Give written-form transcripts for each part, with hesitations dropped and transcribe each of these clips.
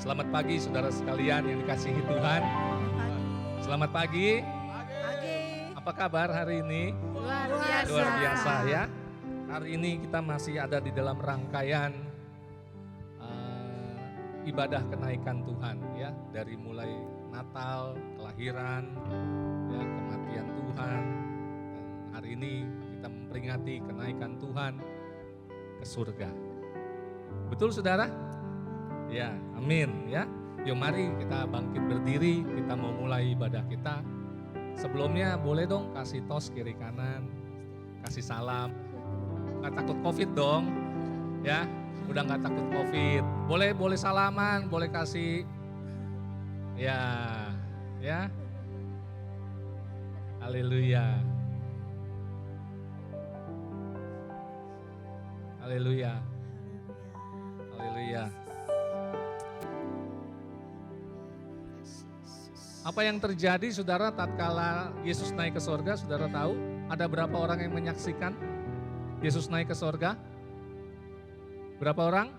Selamat pagi saudara sekalian yang dikasihi Tuhan. Selamat pagi. Apa kabar hari ini? Luar biasa ya. Hari ini kita masih ada di dalam rangkaian ibadah kenaikan Tuhan ya. Dari mulai Natal, kelahiran, ya, kematian Tuhan. Dan hari ini kita memperingati kenaikan Tuhan ke surga. Betul saudara? Ya, amin ya. Yuk mari kita bangkit berdiri, kita mau mulai ibadah kita. Sebelumnya boleh dong kasih tos kiri kanan, kasih salam. Gak takut covid dong, ya. Udah gak takut covid. Boleh salaman, boleh kasih, ya. Haleluya. Haleluya. Haleluya. Apa yang terjadi saudara tatkala Yesus naik ke sorga, saudara tahu? Ada berapa orang yang menyaksikan Yesus naik ke sorga? Berapa orang?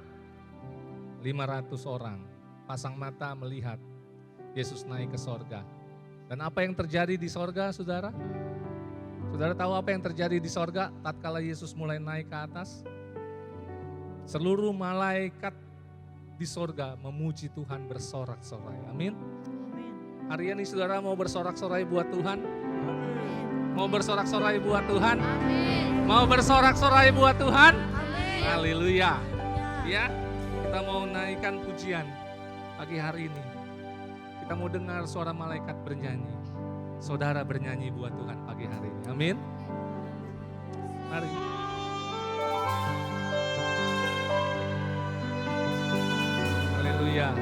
500 orang. Pasang mata melihat Yesus naik ke sorga. Dan apa yang terjadi di sorga saudara? Saudara tahu apa yang terjadi di sorga tatkala Yesus mulai naik ke atas? Seluruh malaikat di sorga memuji Tuhan bersorak-sorai. Amin. Hari ini saudara mau bersorak-sorai buat Tuhan? Mau bersorak-sorai buat Tuhan? Amin. Mau bersorak-sorai buat Tuhan? Amin. Haleluya. Ya, kita mau naikkan pujian pagi hari ini. Kita mau dengar suara malaikat bernyanyi. Saudara bernyanyi buat Tuhan pagi hari ini. Amin. Mari. Haleluya.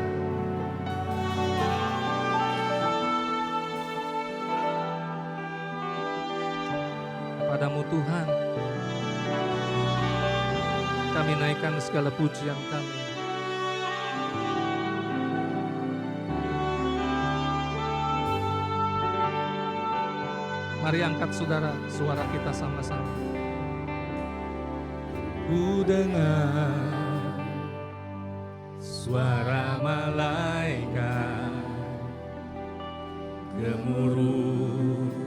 Padamu Tuhan, kami naikkan segala pujian kami. Mari angkat saudara suara kita sama-sama. Ku dengar suara malaikat gemuruh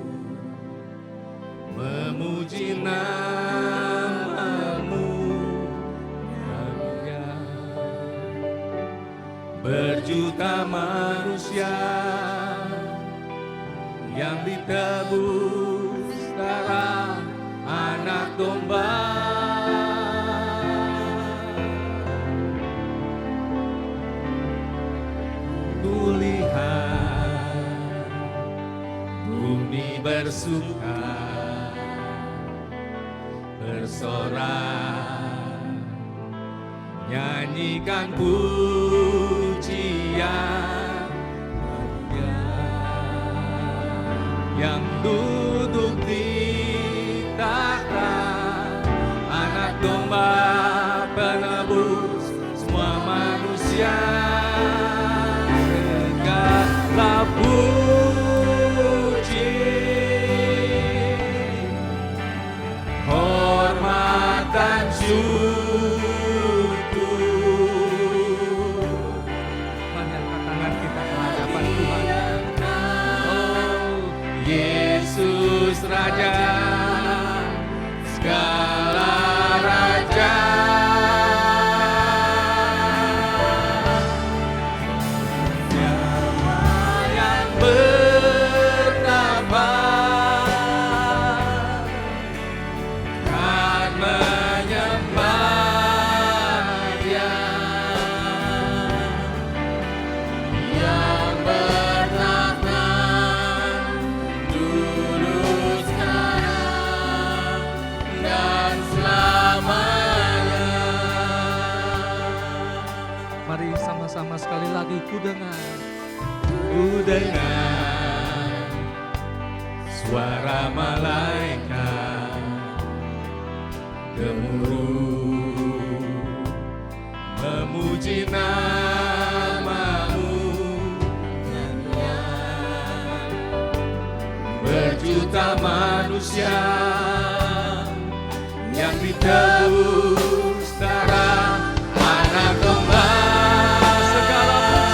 memuji namamu, haleluya. Berjuta manusia yang ditebus darah anak domba. Kulihat bumi bersuka, bersorak, nyanyikan pujian yang duduk di tahta, anak domba penebus semua manusia. Segala puji, hormat dan syukur. Mari angkat tangan kita ke hadapan Tuhan. Oh, Yesus Raja, segala raja. Yang bernafas kan menyembah Dia, yang bertakhta dulu, sekarang, dan selamanya. Mari sama-sama sekali lagi ku dengar suara malaikat gemuruh memuji namamu, berjuta manusia yang ditebus darah anak domba. Segala puji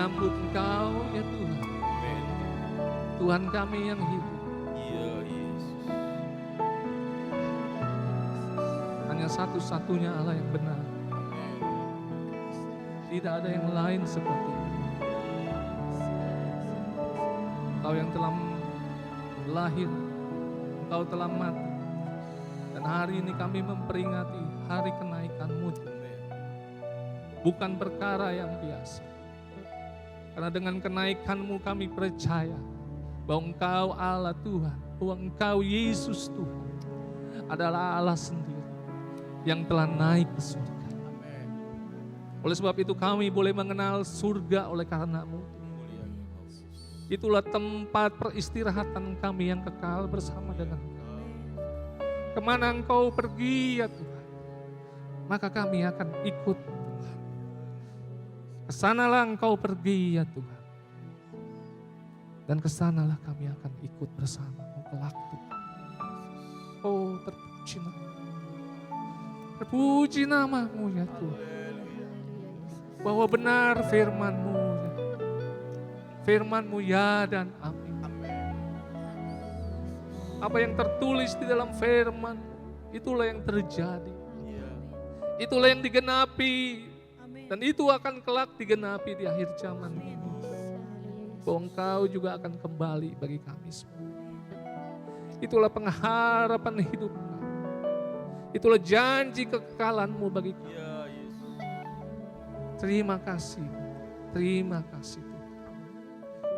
menyambut Engkau ya Tuhan. Tuhan kami yang hidup. Hanya satu-satunya Allah yang benar. Tidak ada yang lain seperti itu. Engkau yang telah lahir, Engkau telah mati. Dan hari ini kami memperingati hari kenaikan-Mu. Bukan perkara yang biasa. Karena dengan kenaikan-Mu kami percaya bahwa Engkau Allah Tuhan, bahwa Engkau Yesus Tuhan adalah Allah sendiri yang telah naik ke surga. Oleh sebab itu kami boleh mengenal surga oleh karena-Mu. Itulah tempat peristirahatan kami yang kekal bersama dengan Engkau. Kemana Engkau pergi ya Tuhan, maka kami akan ikut. Kesanalah Engkau pergi ya Tuhan. Dan kesanalah kami akan ikut bersama-Mu kelak Tuhan. Oh terpuji nama-Mu. Terpuji nama-Mu ya Tuhan. Bahwa benar firman-Mu ya. Firman-Mu ya dan amin. Apa yang tertulis di dalam firman, itulah yang terjadi. Itulah yang digenapi. Dan itu akan kelak digenapi di akhir zaman ini. Bahwa Engkau juga akan kembali bagi kami semua. Itulah pengharapan hidup kami. Itulah janji kekekalan-Mu bagi kami. Terima kasih. Terima kasih Tuhan.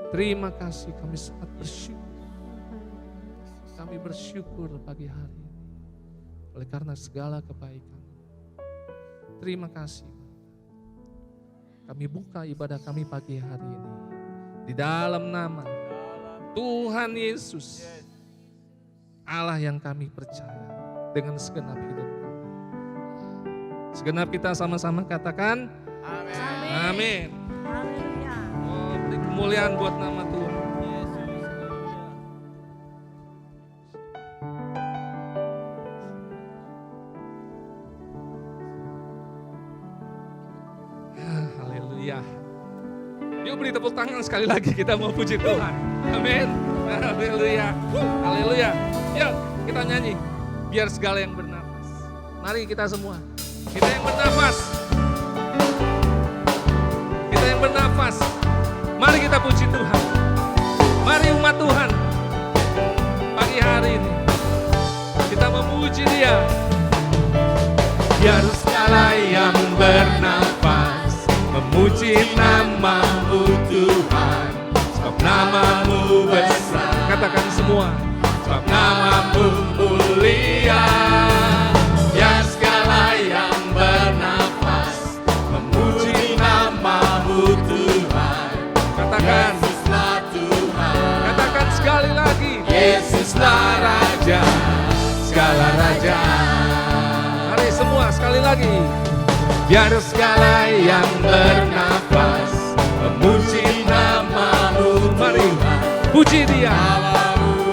Terima kasih, kami sangat bersyukur. Kami bersyukur pagi hari ini. Oleh karena segala kebaikan. Terima kasih. Kami buka ibadah kami pagi hari ini. Di dalam nama Tuhan Yesus. Allah yang kami percaya dengan segenap hidup kami. Segenap kita sama-sama katakan amin. Oh, beri kemuliaan buat nama Tuhan. Haleluya. Yuk beri tepuk tangan sekali lagi, kita mau puji Tuhan. Amin. Haleluya. Haleluya. Yuk kita nyanyi. Biar segala yang bernafas. Mari kita semua. Kita yang bernafas. Kita yang bernafas. Mari kita puji Tuhan. Mari umat Tuhan. Pagi hari ini kita memuji Dia. Biar segala yang bernafas memuji nama-Mu Tuhan. Sebab nama-Mu besar. Katakan semua. Sebab nama-Mu mulia. Biar segala yang bernafas memuji nama-Mu Tuhan. Katakan Yesuslah Tuhan. Katakan sekali lagi. Yesuslah Raja, segala Raja. Mari semua sekali lagi. Biar segala yang bernafas memuji nama-Mu. Mari puji Dia.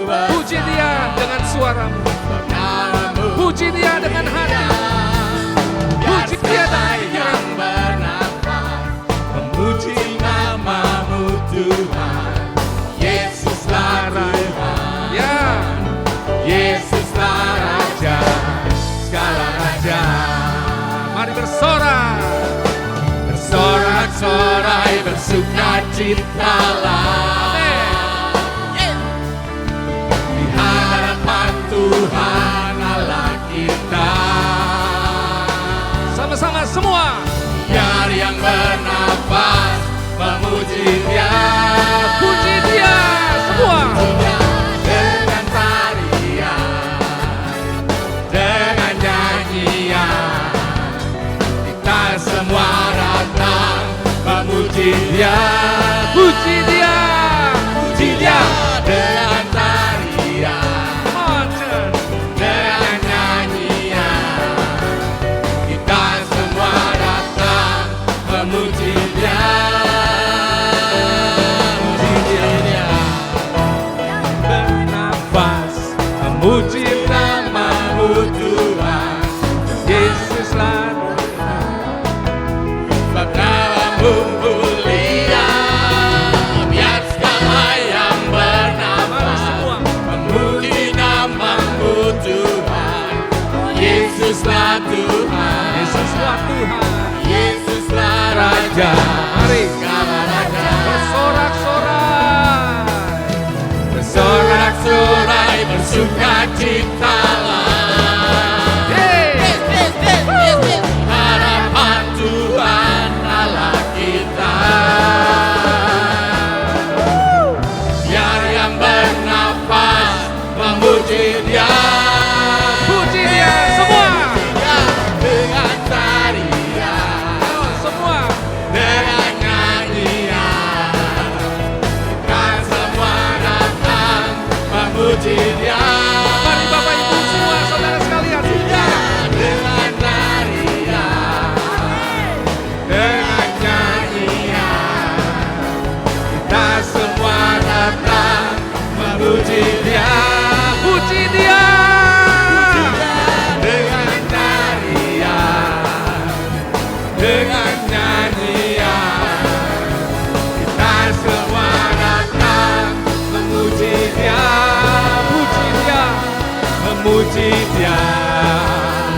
Puji Dia dengan suaramu. Puji Dia dengan hati. Puji Dia dengan pikiran. Memuji nama-Mu Tuhan. Yesuslah Raja. Ya, Yesuslah Raja, segala Raja. Mari bersorak. Bersorak-sorai bersukacitalah. Tuhan Allah kita. Sama-sama semua. Biar yang bernafas memuji Dia. Puji Dia semua. Dengan tarian, dengan nyanyian, kita semua datang memuji Dia. Puji Dia. Puji Dia. Dengan tarian, memuji Dia, bernafas, memuji nama-Mu Tuhan. Yesuslah Tuhan. Sebab nama-Mu mulia. Biar segala yang bernafas memuji nama-Mu Tuhan. Yesuslah Tuhan. Yesuslah Tuhan. Raja, mari Raja. Bersorak-sorai, bersorak-sorai bersukacitalah. Harapan Tuhan Allah kita. Biar yang bernafas memuji Dia. Puji Dia semua. Dengan tarian, semua. Dengan nyanyian, kita semua datang memuji Dia. Mari Bapak Ibu semua saudara sekalian. Dengan tarian, dengan nyanyian, kita semua datang memuji Dia. Puji Dia. Dengan tarian, dengan nyanyian, kita semua datang memuji Dia. Puji Dia, memuji Dia,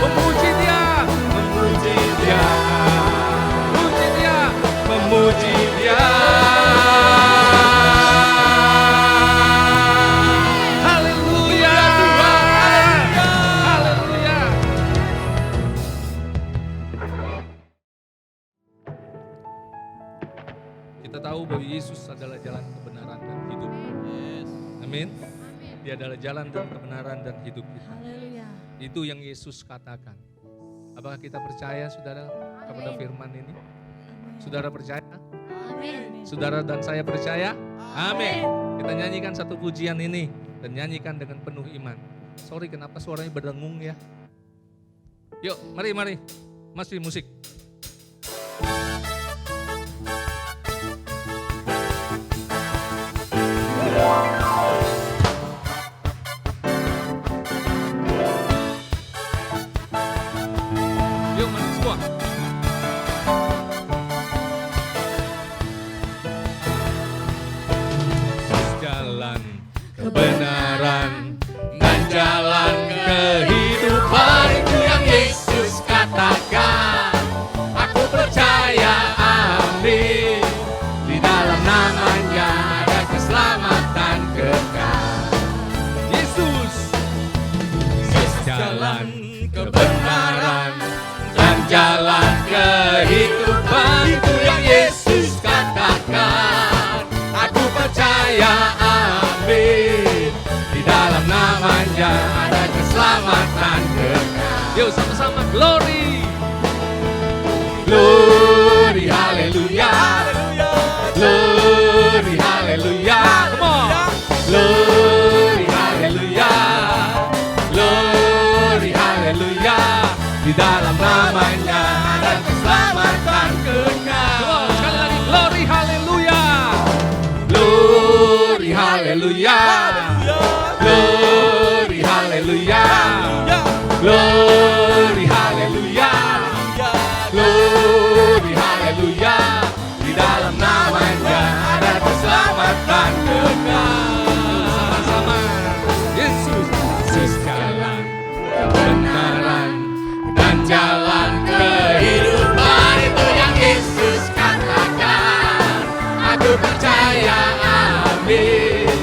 memuji Dia, memuji Dia, memuji Dia, memuji Dia. Haleluya. Yesus adalah jalan kebenaran dan hidup. Amin. Dia adalah jalan dan kebenaran dan hidup kita. Itu yang Yesus katakan. Apakah kita percaya saudara kepada firman ini? Saudara percaya? Amin. Saudara dan saya percaya? Amin. Kita nyanyikan satu pujian ini dan nyanyikan dengan penuh iman. Sorry kenapa suaranya berdengung ya? Yuk mari. Masih musik. Yuk mari semua. Jalan kebenaran dan jalan kehidupan, itu yang Yesus katakan. Aku percaya, amin. Di dalam namanya ada keselamatan kekal. Yesus jalan kebenaran dan jalan kehidupan, itu yang Yesus katakan. Aku percaya, amin. Di dalam namanya ada keselamatan kekal. Yuk sama-sama glory. Glory, haleluya. Glory, haleluya. Come on. Glory, haleluya. Glory, haleluya. Di dalam namanya ada keselamatan kekal. Come on, sekali lagi glory, haleluya. Glory, haleluya. Glory, haleluya. Glory, haleluya. Glory, haleluya. Di dalam namanya ada keselamatan kekal. Sama-sama. Yesus jalan kebenaran dan jalan kehidupan, itu yang Yesus katakan. Aku percaya, amin.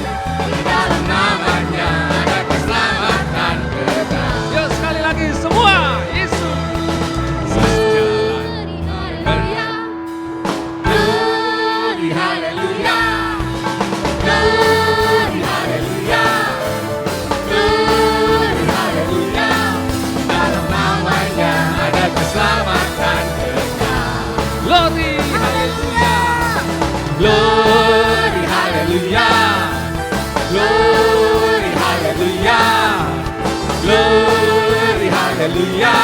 Di dalam namanya ada keselamatan kekal. Yuk sekali lagi semua. Yesus jalan kebenaran. Glory, haleluya. Glory, haleluya. Glory, haleluya. Dalam namanya ada keselamatan kekal. Glory, haleluya. Glory, haleluya. Glory, haleluya. Glory, haleluya.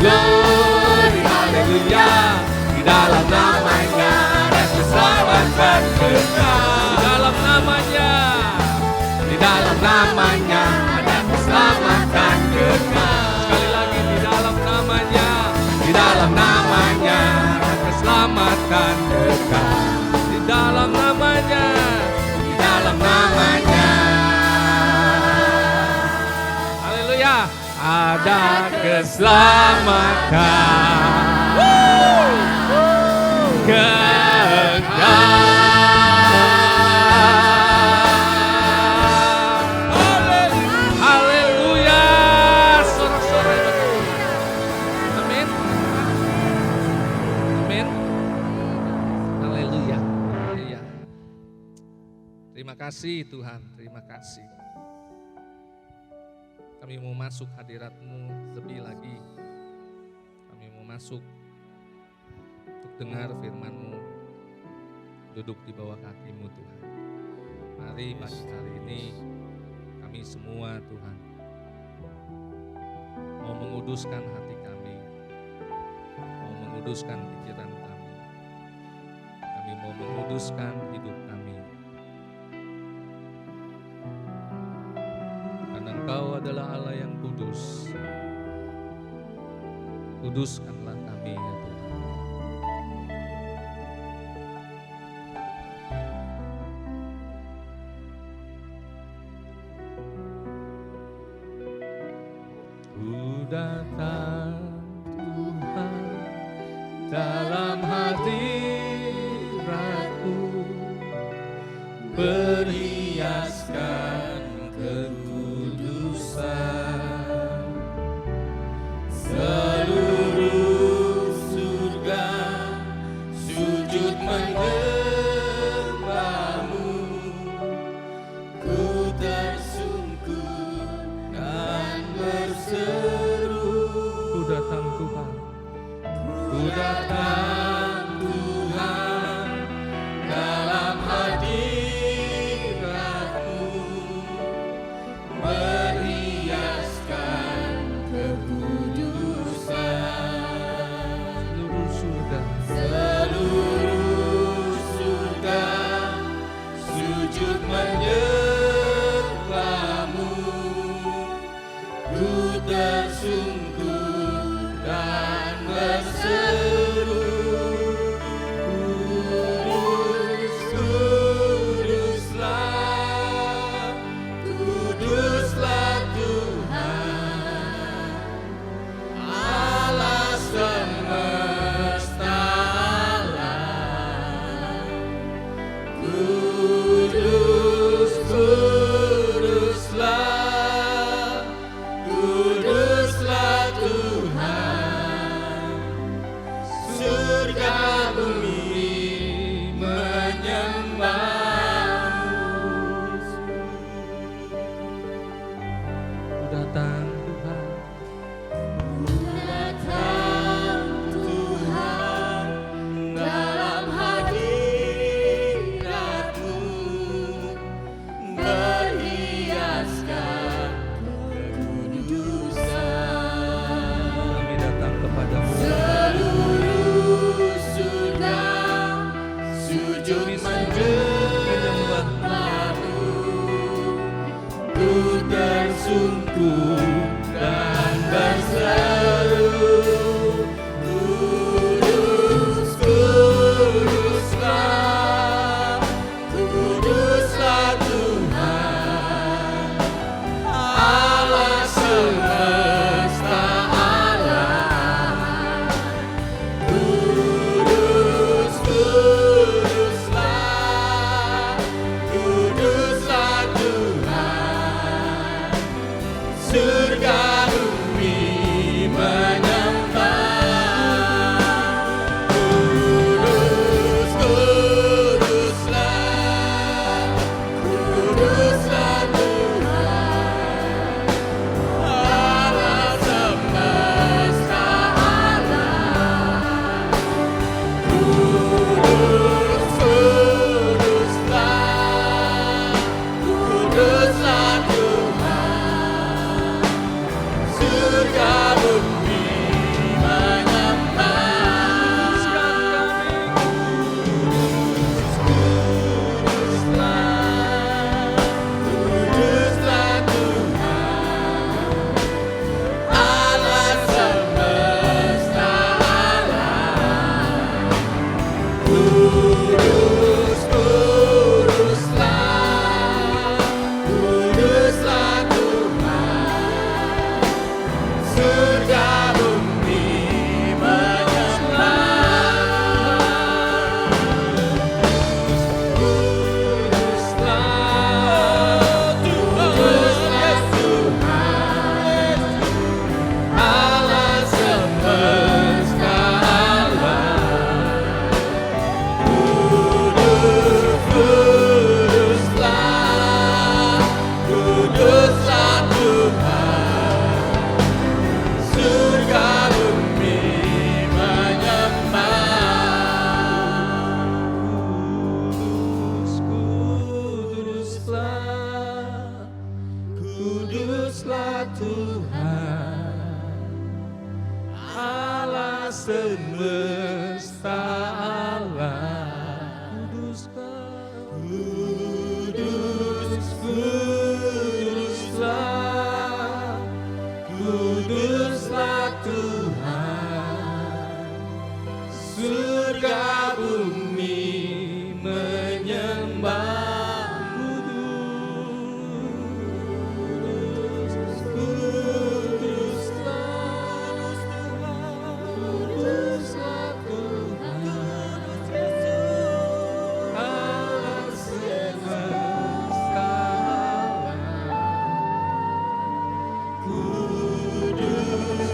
Glory, haleluya. Di dalam namanya ada keselamatan kekal. Di dalam namanya, di dalam namanya ada keselamatan kekal. Sekali lagi, di dalam namanya, di dalam namanya ada keselamatan kekal. Di dalam namanya, di dalam namanya. Haleluya. Ada keselamatan kekal. Haleluya. Sorak-sorai betul. Amin. Amin. Haleluya. Iya. Terima kasih Tuhan, terima kasih. Kami mau masuk hadirat-Mu lebih lagi. Kami mau masuk untuk dengar firman-Mu, duduk di bawah kaki-Mu Tuhan. Mari pagi hari ini kami semua Tuhan mau menguduskan hati kami, mau menguduskan pikiran kami. Kami mau menguduskan hidup kami. Karena Engkau adalah Allah yang kudus. Kuduskanlah kami ya Tuhan. Ku datang Tuhan dalam hadirat-Mu, perhiaskan kekudusan. Seluruh surga sujud mendengar tersungkur dan berseru, Kudus, kuduslah, kuduslah Tuhan, Allah semesta alam. Kudus, kuduslah, kuduslah Tuhan, surga bumi menyembah-Mu. Ku datang Tuhan, Datang Tuhan dalam hadirat-Mu, berhiaskan kekudusan. kami datang kepadamu. Seluruh surga sujud menyembah-Mu, ku tersungkur dan berseru, Kudus, kuduslah, kuduslah Tuhan, Allah semesta alam. Kudus, kuduslah, kuduslah Tuhan, surga bumi menyembah. Kudus, kuduslah, kuduslah Tuhan, Allah semesta alam. Kudus, kuduslah, kuduslah Tuhan, surga bumi menyembah. Kuduslah, kuduslah Tuhan, Allah semesta alam. Kudus, kuduslah, kuduslah Tuhan, surga bumi menyembah. Kuduslah, kuduslah Tuhan, Allah semesta alam. Kudus, kuduslah, kuduslah Tuhan, surga bumi menyembah. Kudus, kuduslah, kuduslah Tuhan, Allah semesta alam. Kudus, kuduslah, kuduslah Tuhan, surga bumi menyembah. Kudus, kuduslah, kuduslah Tuhan, Allah semesta alam. Kudus,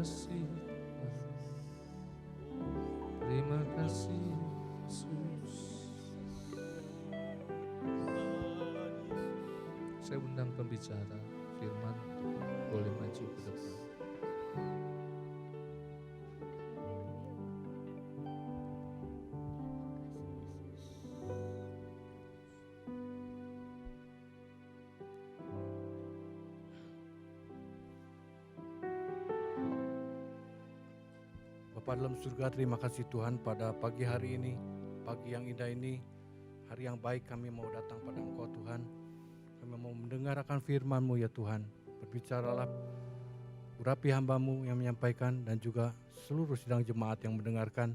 kasih Tuhan. Terima kasih Yesus. Saya undang pembicara firman boleh maju ke depan. Bapa dalam surga, terima kasih Tuhan pada pagi hari ini, pagi yang indah ini, hari yang baik kami mau datang pada Engkau Tuhan. Kami mau mendengarkan firman-Mu ya Tuhan. Berbicaralah, urapi hamba-Mu yang menyampaikan dan juga seluruh sidang jemaat yang mendengarkan.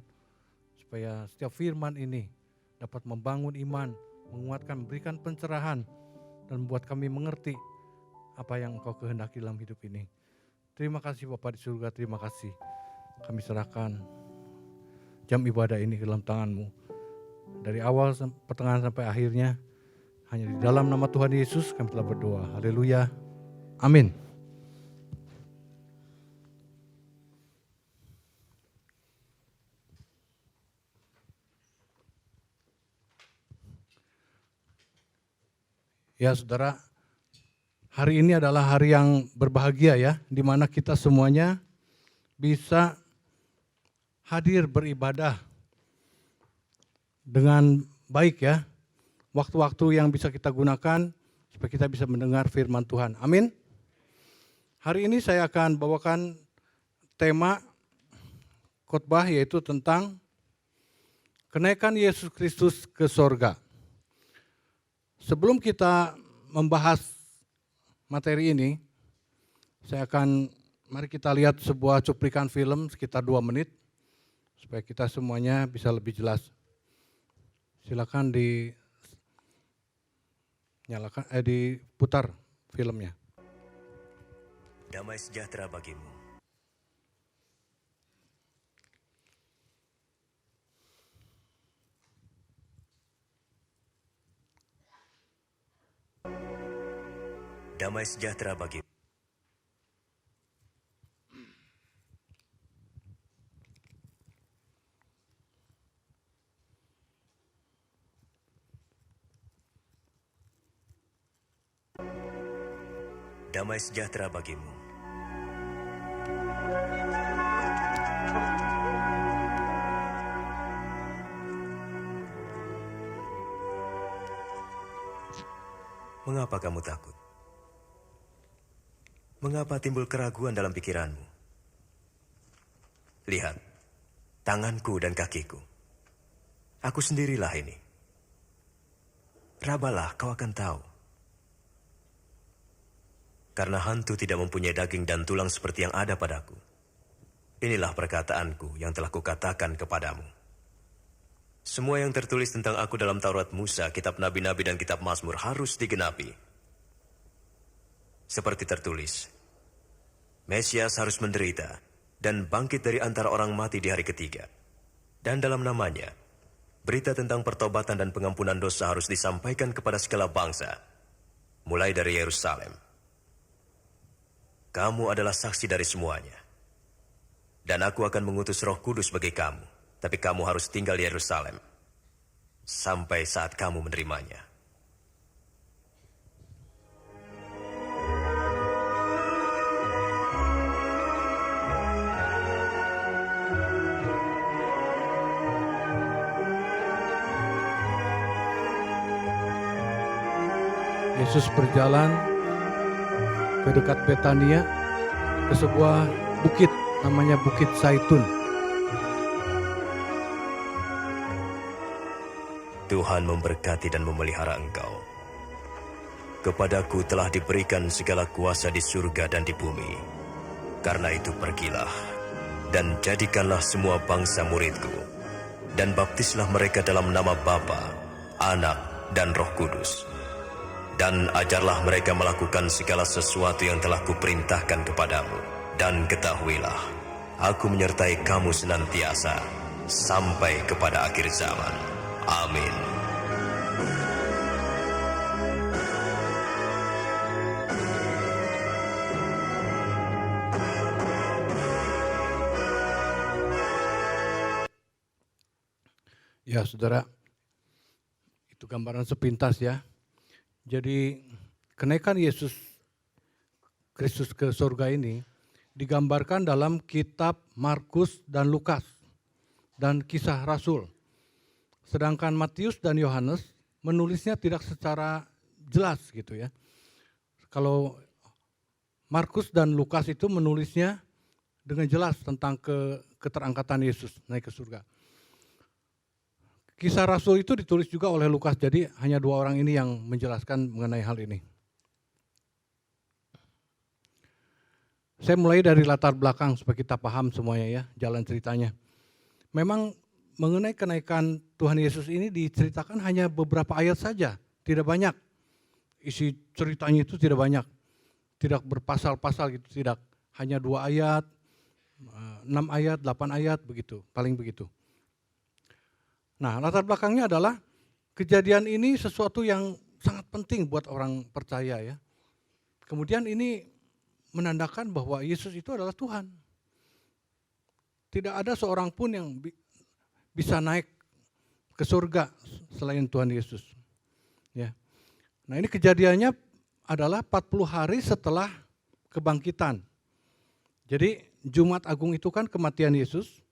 Supaya setiap firman ini dapat membangun iman, menguatkan, memberikan pencerahan dan membuat kami mengerti apa yang Engkau kehendaki dalam hidup ini. Terima kasih Bapa di surga, terima kasih. Kami serahkan jam ibadah ini ke dalam tangan-Mu. Dari awal pertengahan sampai akhirnya, hanya di dalam nama Tuhan Yesus kami telah berdoa. Haleluya. Amin. Ya saudara, hari ini adalah hari yang berbahagia ya, di mana kita semuanya bisa hadir beribadah dengan baik ya. Waktu-waktu yang bisa kita gunakan supaya kita bisa mendengar firman Tuhan. Amin. Hari ini saya akan bawakan tema khotbah yaitu tentang kenaikan Yesus Kristus ke sorga. Sebelum kita membahas materi ini, mari kita lihat sebuah cuplikan film sekitar 2 menit. Supaya kita semuanya bisa lebih jelas. Silakan diputar filmnya. Damai sejahtera bagimu. Damai sejahtera bagimu. Damai sejahtera bagimu. Mengapa kamu takut? Mengapa timbul keraguan dalam pikiranmu? Lihat, tanganku dan kakiku. Aku sendirilah ini. Rabalah, kau akan tahu. Karena hantu tidak mempunyai daging dan tulang seperti yang ada padaku. Inilah perkataanku yang telah kukatakan kepadamu. Semua yang tertulis tentang aku dalam Taurat Musa, kitab Nabi-Nabi dan kitab Mazmur harus digenapi. Seperti tertulis, Mesias harus menderita dan bangkit dari antara orang mati di hari ketiga. Dan dalam namanya, berita tentang pertobatan dan pengampunan dosa harus disampaikan kepada segala bangsa, mulai dari Yerusalem. Kamu adalah saksi dari semuanya. Dan aku akan mengutus Roh Kudus bagi kamu. Tapi kamu harus tinggal di Yerusalem sampai saat kamu menerimanya. Yesus berjalan ke dekat Betania, ke sebuah bukit namanya Bukit Zaitun. Tuhan memberkati dan memelihara engkau. Kepadaku telah diberikan segala kuasa di surga dan di bumi. Karena itu pergilah, dan jadikanlah semua bangsa muridku, dan baptislah mereka dalam nama Bapa, Anak, dan Roh Kudus. Dan ajarlah mereka melakukan segala sesuatu yang telah kuperintahkan kepadamu. Dan ketahuilah, aku menyertai kamu senantiasa, sampai kepada akhir zaman. Amin. Ya saudara, itu gambaran sepintas ya. Jadi kenaikan Yesus Kristus ke surga ini digambarkan dalam kitab Markus dan Lukas dan Kisah Rasul. Sedangkan Matius dan Yohanes menulisnya tidak secara jelas gitu ya. Kalau Markus dan Lukas itu menulisnya dengan jelas tentang keterangkatan Yesus naik ke surga. Kisah Rasul itu ditulis juga oleh Lukas, jadi hanya 2 orang ini yang menjelaskan mengenai hal ini. Saya mulai dari latar belakang supaya kita paham semuanya ya, jalan ceritanya. Memang mengenai kenaikan Tuhan Yesus ini diceritakan hanya beberapa ayat saja, tidak banyak. Isi ceritanya itu tidak banyak, tidak berpasal-pasal gitu, tidak. Hanya 2 ayat, 6 ayat, 8 ayat begitu, paling begitu. Nah, latar belakangnya adalah kejadian ini sesuatu yang sangat penting buat orang percaya ya. Kemudian ini menandakan bahwa Yesus itu adalah Tuhan. Tidak ada seorang pun yang bisa naik ke surga selain Tuhan Yesus. Ya. Nah, ini kejadiannya adalah 40 hari setelah kebangkitan. Jadi Jumat Agung itu kan kematian Yesus.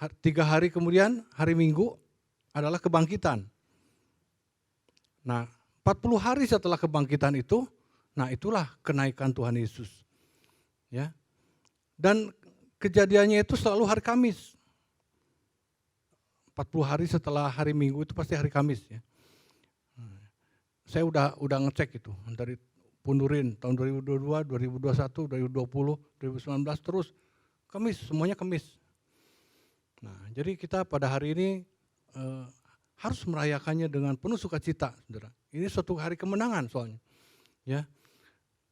3 hari kemudian, hari Minggu adalah kebangkitan. Nah, 40 hari setelah kebangkitan itu, nah itulah kenaikan Tuhan Yesus. Ya. Dan kejadiannya itu selalu hari Kamis. 40 hari setelah hari Minggu itu pasti hari Kamis ya. Saya udah ngecek itu dari pundurin tahun 2022, 2021, 2020, 2019 terus Kamis, semuanya Kamis. Nah, jadi kita pada hari ini harus merayakannya dengan penuh sukacita, saudara. Ini suatu hari kemenangan soalnya. Ya,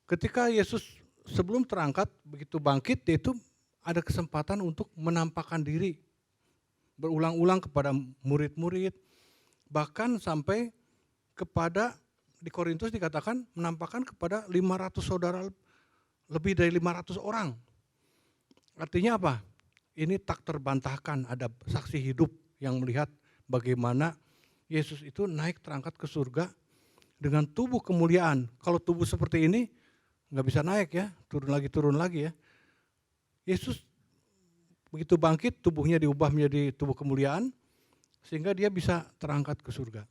ketika Yesus sebelum terangkat begitu bangkit, dia itu ada kesempatan untuk menampakkan diri berulang-ulang kepada murid-murid, bahkan sampai kepada di Korintus dikatakan menampakkan kepada 500 saudara, lebih dari 500 orang. Artinya apa? Ini tak terbantahkan, ada saksi hidup yang melihat bagaimana Yesus itu naik terangkat ke surga dengan tubuh kemuliaan. Kalau tubuh seperti ini nggak bisa naik ya, turun lagi ya. Yesus begitu bangkit, tubuhnya diubah menjadi tubuh kemuliaan, sehingga dia bisa terangkat ke surga.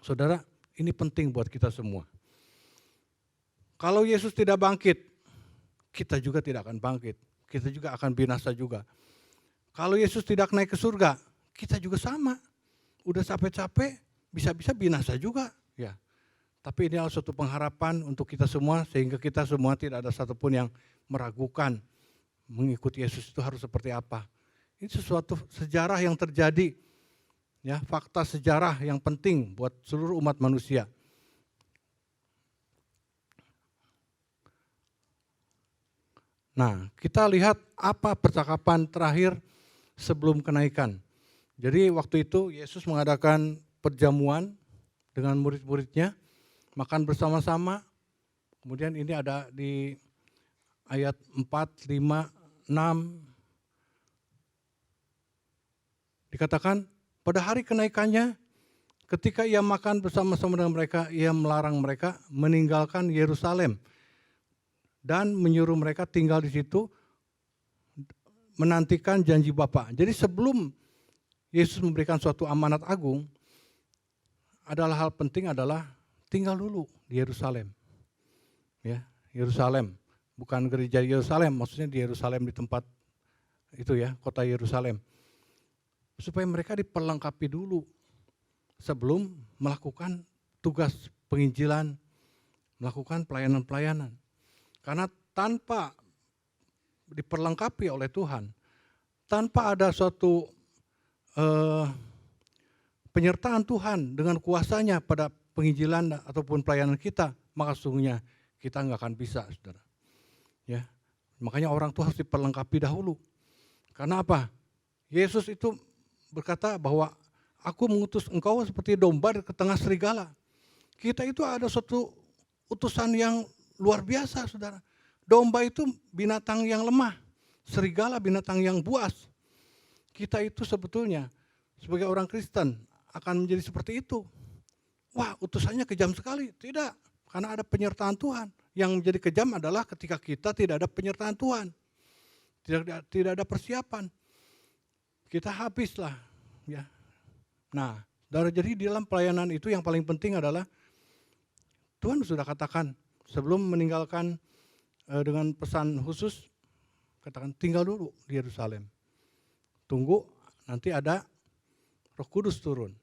Saudara, ini penting buat kita semua. Kalau Yesus tidak bangkit, kita juga tidak akan bangkit. Kita juga akan binasa juga. Kalau Yesus tidak naik ke surga, kita juga sama. Udah capek-capek, bisa-bisa binasa juga. Ya. Tapi ini adalah suatu pengharapan untuk kita semua, sehingga kita semua tidak ada satupun yang meragukan mengikuti Yesus itu harus seperti apa. Ini sesuatu sejarah yang terjadi, ya, fakta sejarah yang penting buat seluruh umat manusia. Nah, kita lihat apa percakapan terakhir sebelum kenaikan. Jadi waktu itu Yesus mengadakan perjamuan dengan murid-muridnya, makan bersama-sama. Kemudian ini ada di ayat 4, 5, 6. Dikatakan pada hari kenaikannya, ketika ia makan bersama-sama dengan mereka, ia melarang mereka meninggalkan Yerusalem dan menyuruh mereka tinggal di situ menantikan janji Bapa. Jadi sebelum Yesus memberikan suatu amanat agung, adalah hal penting adalah tinggal dulu di Yerusalem. Ya, Yerusalem, bukan gereja Yerusalem, maksudnya di Yerusalem di tempat itu ya, kota Yerusalem. Supaya mereka diperlengkapi dulu sebelum melakukan tugas penginjilan, melakukan pelayanan-pelayanan. Karena tanpa diperlengkapi oleh Tuhan, tanpa ada suatu penyertaan Tuhan dengan kuasanya pada penginjilan ataupun pelayanan kita, maka sesungguhnya kita nggak akan bisa, saudara. Ya, makanya orang tuh harus diperlengkapi dahulu. Karena apa? Yesus itu berkata bahwa aku mengutus engkau seperti domba ke tengah serigala. Kita itu ada suatu utusan yang luar biasa, saudara. Domba itu binatang yang lemah, serigala binatang yang buas. Kita itu sebetulnya sebagai orang Kristen akan menjadi seperti itu. Wah, utusannya kejam sekali. Tidak, karena ada penyertaan Tuhan. Yang menjadi kejam adalah ketika kita tidak ada penyertaan Tuhan. Tidak ada persiapan. Kita habislah. Ya. Nah, jadi di dalam pelayanan itu yang paling penting adalah Tuhan sudah katakan sebelum meninggalkan dengan pesan khusus, katakan tinggal dulu di Yerusalem. Tunggu nanti ada Roh Kudus turun.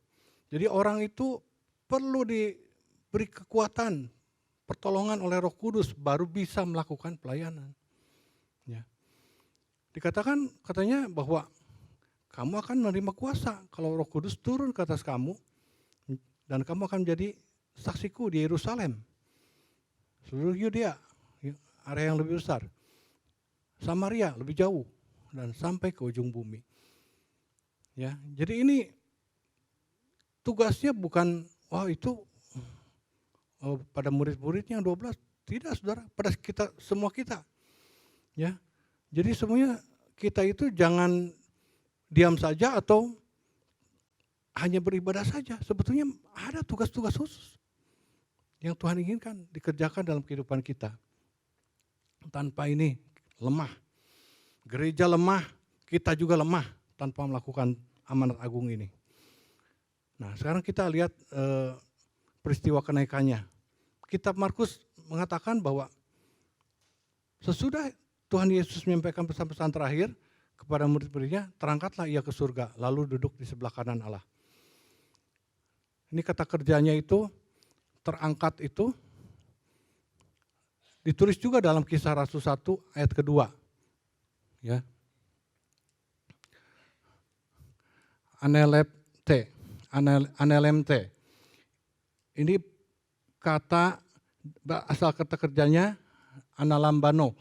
Jadi orang itu perlu diberi kekuatan, pertolongan oleh Roh Kudus baru bisa melakukan pelayanan. Ya. Dikatakan katanya bahwa kamu akan menerima kuasa kalau Roh Kudus turun ke atas kamu dan kamu akan menjadi saksiku di Yerusalem, seluruh Yudea, area yang lebih besar, Samaria lebih jauh dan sampai ke ujung bumi. Ya, jadi ini tugasnya bukan itu pada murid-muridnya 12, tidak saudara, pada kita semua kita. Ya, jadi semuanya kita itu jangan diam saja atau hanya beribadah saja. Sebetulnya ada tugas-tugas khusus yang Tuhan inginkan dikerjakan dalam kehidupan kita. Tanpa ini lemah. Gereja lemah, kita juga lemah tanpa melakukan amanat agung ini. Nah, sekarang kita lihat peristiwa kenaikannya. Kitab Markus mengatakan bahwa sesudah Tuhan Yesus menyampaikan pesan-pesan terakhir kepada murid-muridnya, terangkatlah ia ke surga, lalu duduk di sebelah kanan Allah. Ini kata kerjanya itu, terangkat itu, ditulis juga dalam Kisah Rasul 1 ayat kedua. Ya. Anelemte. Ini kata, asal kata kerjanya analambano.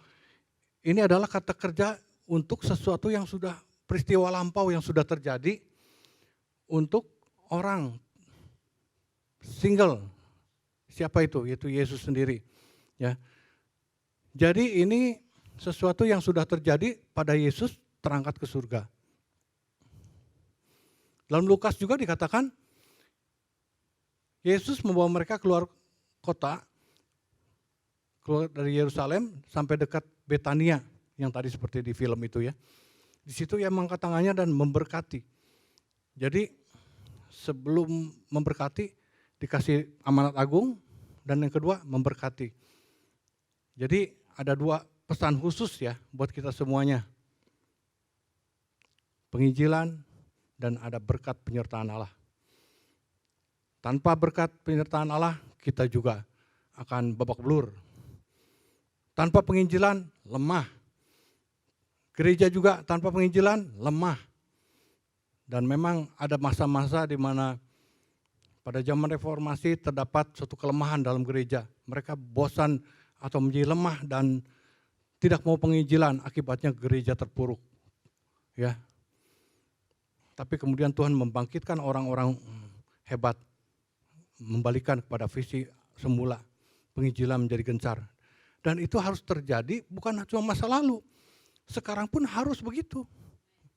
Ini adalah kata kerja untuk sesuatu yang sudah, peristiwa lampau yang sudah terjadi untuk orang single. Siapa itu? Yaitu Yesus sendiri. Ya. Jadi ini sesuatu yang sudah terjadi pada Yesus terangkat ke surga. Dalam Lukas juga dikatakan Yesus membawa mereka keluar kota, keluar dari Yerusalem sampai dekat Betania yang tadi seperti di film itu ya. Di situ ia mengangkat tangannya dan memberkati. Jadi sebelum memberkati dikasih amanat agung dan yang kedua memberkati. Jadi ada dua pesan khusus ya buat kita semuanya. Penginjilan dan ada berkat penyertaan Allah. Tanpa berkat penyertaan Allah kita juga akan babak belur. Tanpa penginjilan lemah. Gereja juga tanpa penginjilan lemah. Dan memang ada masa-masa di mana pada zaman reformasi terdapat suatu kelemahan dalam gereja. Mereka bosan atau menjadi lemah dan tidak mau penginjilan, akibatnya gereja terpuruk. Ya. Tapi kemudian Tuhan membangkitkan orang-orang hebat, membalikan kepada visi semula, penginjilan menjadi gencar. Dan itu harus terjadi bukan cuma masa lalu, sekarang pun harus begitu.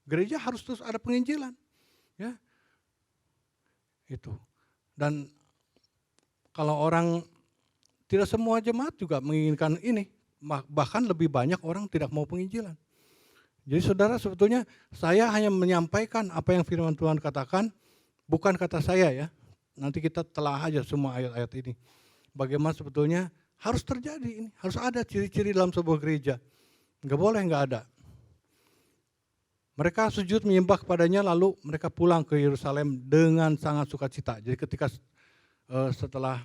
Gereja harus terus ada penginjilan. Ya. Itu. Dan kalau orang, tidak semua jemaat juga menginginkan ini, bahkan lebih banyak orang tidak mau penginjilan. Jadi saudara, sebetulnya saya hanya menyampaikan apa yang firman Tuhan katakan, bukan kata saya ya. Nanti kita telah aja semua ayat-ayat ini. Bagaimana sebetulnya harus terjadi ini, harus ada ciri-ciri dalam sebuah gereja. Enggak boleh enggak ada. Mereka sujud menyembah kepadanya lalu mereka pulang ke Yerusalem dengan sangat sukacita. Jadi ketika setelah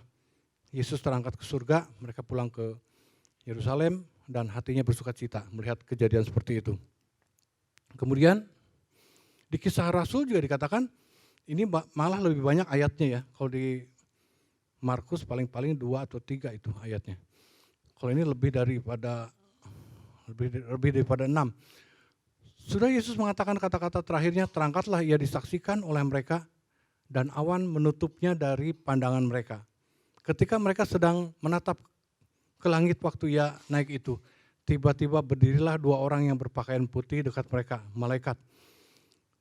Yesus terangkat ke surga, mereka pulang ke Yerusalem dan hatinya bersukacita melihat kejadian seperti itu. Kemudian di Kisah Rasul juga dikatakan ini malah lebih banyak ayatnya ya. Kalau di Markus paling-paling 2 atau 3 itu ayatnya. Kalau ini lebih daripada 6. Sudah Yesus mengatakan kata-kata terakhirnya, terangkatlah ia disaksikan oleh mereka dan awan menutupnya dari pandangan mereka. Ketika mereka sedang menatap ke langit waktu ia naik itu, tiba-tiba berdirilah 2 orang yang berpakaian putih dekat mereka, malaikat.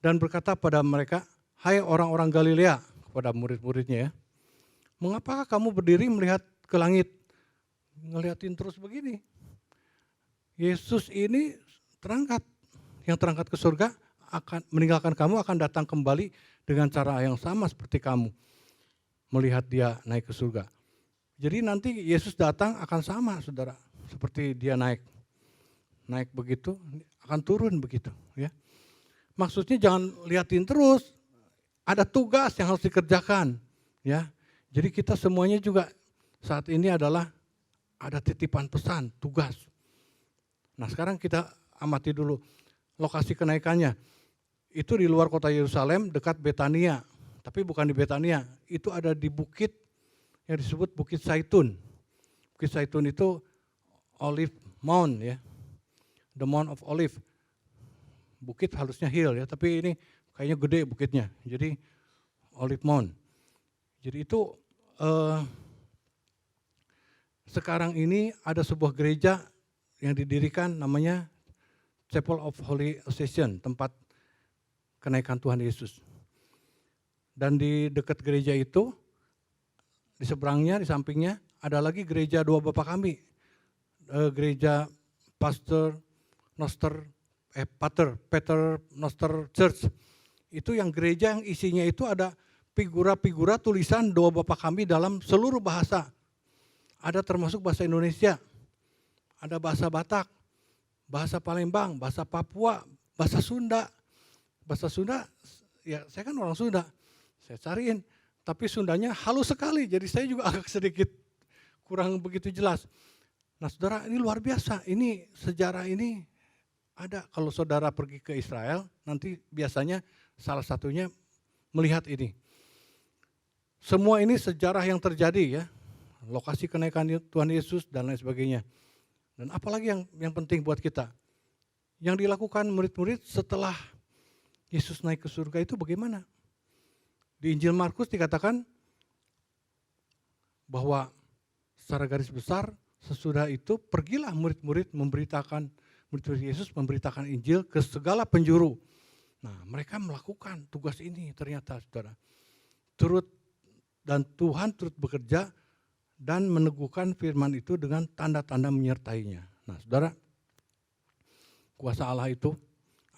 Dan berkata pada mereka, "Hai orang-orang Galilea," kepada murid-muridnya ya, "mengapakah kamu berdiri melihat ke langit?" Ngeliatin terus begini. Yesus ini terangkat, yang terangkat ke surga akan meninggalkan kamu, akan datang kembali dengan cara yang sama seperti kamu melihat dia naik ke surga. Jadi nanti Yesus datang akan sama, saudara, seperti dia naik begitu, akan turun begitu, ya. Maksudnya jangan liatin terus, ada tugas yang harus dikerjakan, ya. Jadi kita semuanya juga saat ini adalah ada titipan pesan, tugas. Nah sekarang kita amati dulu lokasi kenaikannya. Itu di luar kota Yerusalem dekat Betania, tapi bukan di Betania, itu ada di bukit yang disebut Bukit Zaitun. Bukit Zaitun itu Olive Mount ya, the Mount of Olive. Bukit harusnya hill ya, tapi ini kayaknya gede bukitnya, jadi Olive Mount. Jadi itu sekarang ini ada sebuah gereja yang didirikan namanya Chapel of Holy Ascension, tempat kenaikan Tuhan Yesus. Dan di dekat gereja itu, di seberangnya, di sampingnya, ada lagi gereja Dua Bapa Kami. Gereja Pater Noster Church. Itu yang gereja yang isinya itu ada figura-figura tulisan Dua Bapa Kami dalam seluruh bahasa. Ada termasuk bahasa Indonesia, ada bahasa Batak, bahasa Palembang, bahasa Papua, bahasa Sunda. Bahasa Sunda, ya saya kan orang Sunda, saya cariin, tapi Sundanya halus sekali, jadi saya juga agak sedikit kurang begitu jelas. Nah saudara, ini luar biasa, ini sejarah ini ada. Kalau saudara pergi ke Israel, nanti biasanya salah satunya melihat ini. Semua ini sejarah yang terjadi ya, lokasi kenaikan Tuhan Yesus dan lain sebagainya. Dan apalagi yang penting buat kita, yang dilakukan murid-murid setelah Yesus naik ke surga itu bagaimana? Di Injil Markus dikatakan bahwa secara garis besar sesudah itu pergilah murid-murid Yesus memberitakan Injil ke segala penjuru. Nah mereka melakukan tugas ini ternyata saudara. Tuhan turut bekerja dan meneguhkan firman itu dengan tanda-tanda menyertainya. Nah saudara, kuasa Allah itu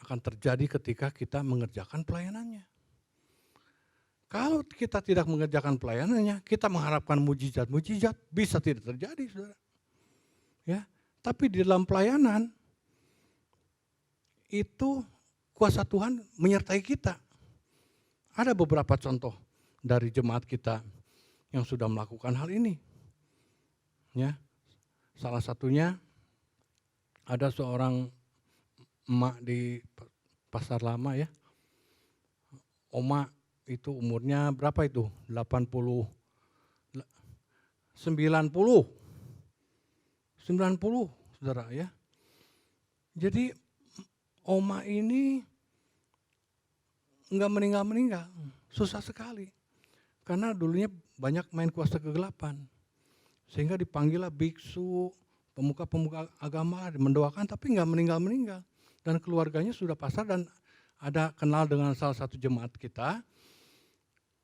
akan terjadi ketika kita mengerjakan pelayanannya. Kalau kita tidak mengerjakan pelayanannya, kita mengharapkan mujizat-mujizat, bisa tidak terjadi saudara. Ya, tapi di dalam pelayanan, itu kuasa Tuhan menyertai kita. Ada beberapa contoh dari jemaat kita yang sudah melakukan hal ini. Ya, salah satunya ada seorang emak di Pasar Lama ya. Oma itu umurnya berapa itu? 90 saudara ya. Jadi oma ini enggak meninggal, susah sekali. Karena dulunya banyak main kuasa kegelapan. Sehingga dipanggillah biksu, pemuka-pemuka agama mendoakan tapi enggak meninggal. Dan keluarganya sudah pasrah dan ada kenal dengan salah satu jemaat kita.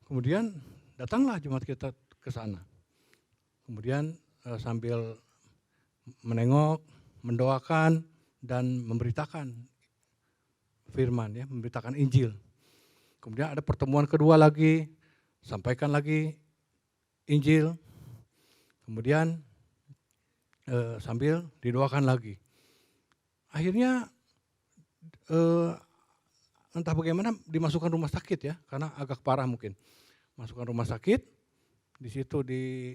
Kemudian datanglah jemaat kita ke sana. Kemudian sambil menengok, mendoakan dan memberitakan firman ya, memberitakan Injil. Kemudian ada pertemuan kedua lagi, sampaikan lagi Injil. Kemudian sambil didoakan lagi. Akhirnya entah bagaimana dimasukkan rumah sakit ya, karena agak parah mungkin. Masukkan rumah sakit, di situ di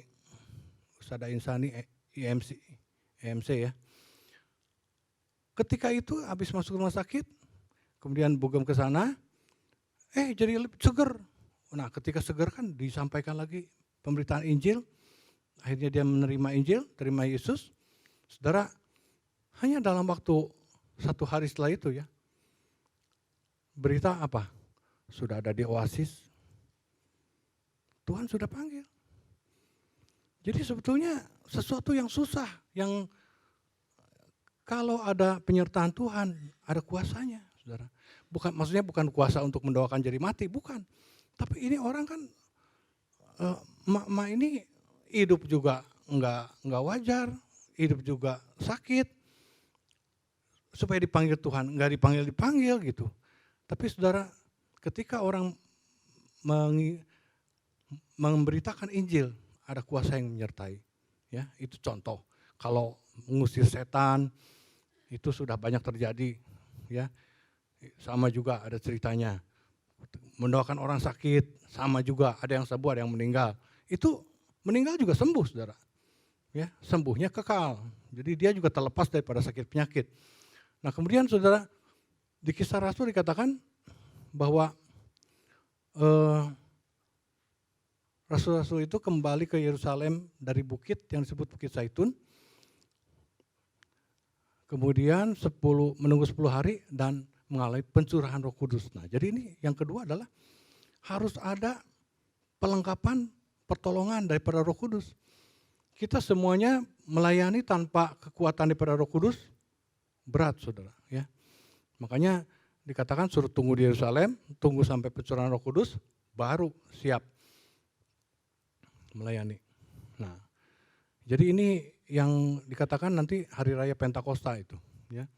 Usada Insani EMC ya. Ketika itu habis masuk rumah sakit, kemudian bugem ke sana, jadi lebih seger. Nah ketika seger kan disampaikan lagi pemberitaan Injil, akhirnya dia menerima Injil, terima Yesus. Saudara, hanya dalam waktu 1 hari setelah itu ya, berita apa? Sudah ada di Oasis, Tuhan sudah panggil. Jadi sebetulnya sesuatu yang susah, yang kalau ada penyertaan Tuhan, ada kuasanya, saudara. Maksudnya bukan kuasa untuk mendoakan jadi mati, bukan. Tapi ini orang kan, emak ini hidup juga nggak wajar, hidup juga sakit, supaya dipanggil Tuhan, nggak dipanggil gitu. Tapi saudara, ketika orang memberitakan Injil, ada kuasa yang menyertai. Ya, itu contoh. Kalau mengusir setan, itu sudah banyak terjadi. Ya, sama juga ada ceritanya. Mendoakan orang sakit, sama juga ada yang sembuh, ada yang meninggal. Itu meninggal juga sembuh, saudara. Ya, sembuhnya kekal. Jadi dia juga terlepas daripada sakit penyakit. Nah kemudian saudara, di Kisah Rasul dikatakan bahwa rasul-rasul itu kembali ke Yerusalem dari bukit yang disebut Bukit Zaitun. Kemudian menunggu 10 hari dan mengalami pencurahan Roh Kudus. Nah, jadi ini yang kedua adalah harus ada pelengkapan pertolongan daripada Roh Kudus. Kita semuanya melayani tanpa kekuatan daripada Roh Kudus berat, saudara. Ya, makanya dikatakan suruh tunggu di Yerusalem, tunggu sampai pencurahan Roh Kudus, baru siap melayani. Nah, jadi ini yang dikatakan nanti hari raya Pentakosta itu, ya.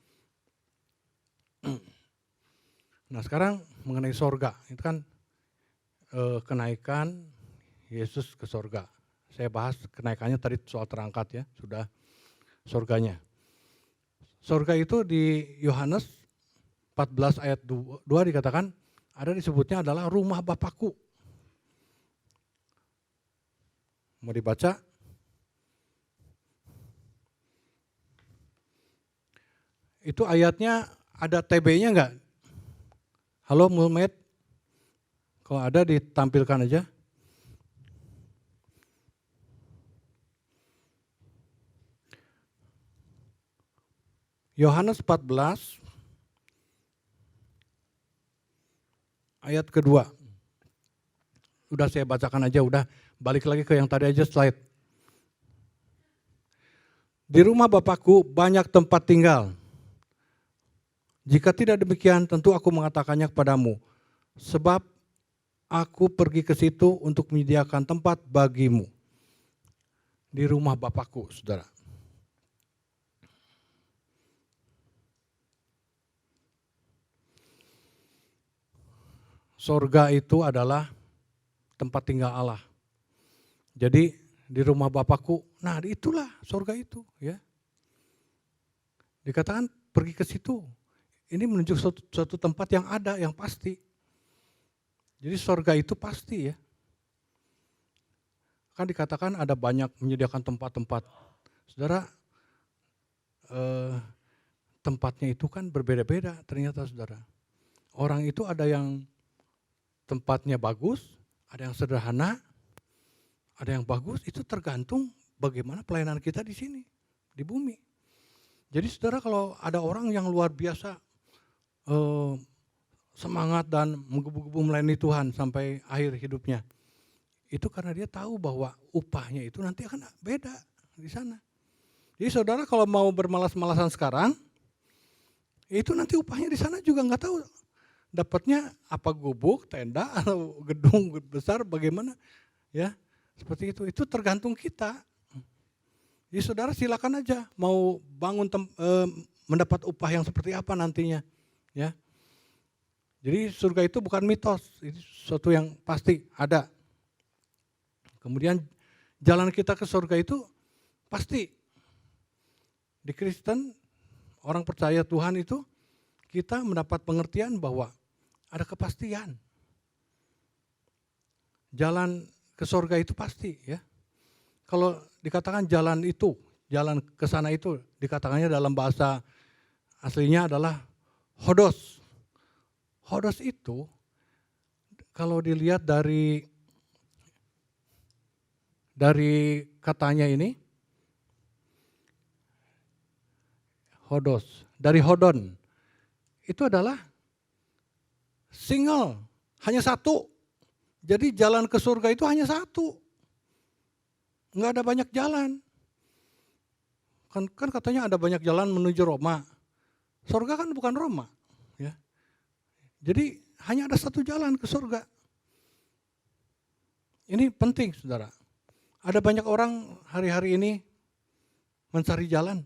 Nah, sekarang mengenai sorga, itu kan kenaikan Yesus ke sorga. Saya bahas kenaikannya tadi soal terangkat ya, sudah sorganya. Sorga itu di Yohanes 14 ayat 2 dikatakan ada disebutnya adalah rumah Bapakku. Mau dibaca? Itu ayatnya ada TB-nya enggak? Halo Mulmed? Kalau ada ditampilkan aja. Yohanes 14 ayat kedua. Udah saya bacakan aja, udah balik lagi ke yang tadi aja slide. Di rumah Bapakku banyak tempat tinggal. Jika tidak demikian tentu aku mengatakannya kepadamu. Sebab aku pergi ke situ untuk menyediakan tempat bagimu. Di rumah Bapakku, saudara. Sorga itu adalah tempat tinggal Allah. Jadi di rumah Bapakku, nah itulah sorga itu, ya. Dikatakan pergi ke situ. Ini menunjuk suatu tempat yang ada, yang pasti. Jadi sorga itu pasti, ya. Kan dikatakan ada banyak menyediakan tempat-tempat. Saudara, tempatnya itu kan berbeda-beda ternyata, saudara. Orang itu ada yang tempatnya bagus, ada yang sederhana, ada yang bagus, itu tergantung bagaimana pelayanan kita di sini, di bumi. Jadi saudara, kalau ada orang yang luar biasa semangat dan menggebu-gebu melayani Tuhan sampai akhir hidupnya, itu karena dia tahu bahwa upahnya itu nanti akan beda di sana. Jadi saudara kalau mau bermalas-malasan sekarang, itu nanti upahnya di sana juga nggak tahu. Dapatnya apa gubuk, tenda, atau gedung besar bagaimana, ya seperti itu. Itu tergantung kita. Jadi saudara silakan aja mau bangun mendapat upah yang seperti apa nantinya, ya. Jadi surga itu bukan mitos, itu sesuatu yang pasti ada. Kemudian jalan kita ke surga itu pasti. Di Kristen, orang percaya Tuhan itu kita mendapat pengertian bahwa ada kepastian. Jalan ke surga itu pasti, ya. Kalau dikatakan jalan itu, jalan ke sana itu, dikatakannya dalam bahasa aslinya adalah hodos. Hodos itu kalau dilihat dari katanya ini, hodos, dari hodon, itu adalah single, hanya satu. Jadi jalan ke surga itu hanya satu. Enggak ada banyak jalan. Kan katanya ada banyak jalan menuju Roma. Surga kan bukan Roma, ya. Jadi hanya ada satu jalan ke surga. Ini penting saudara. Ada banyak orang hari-hari ini mencari jalan.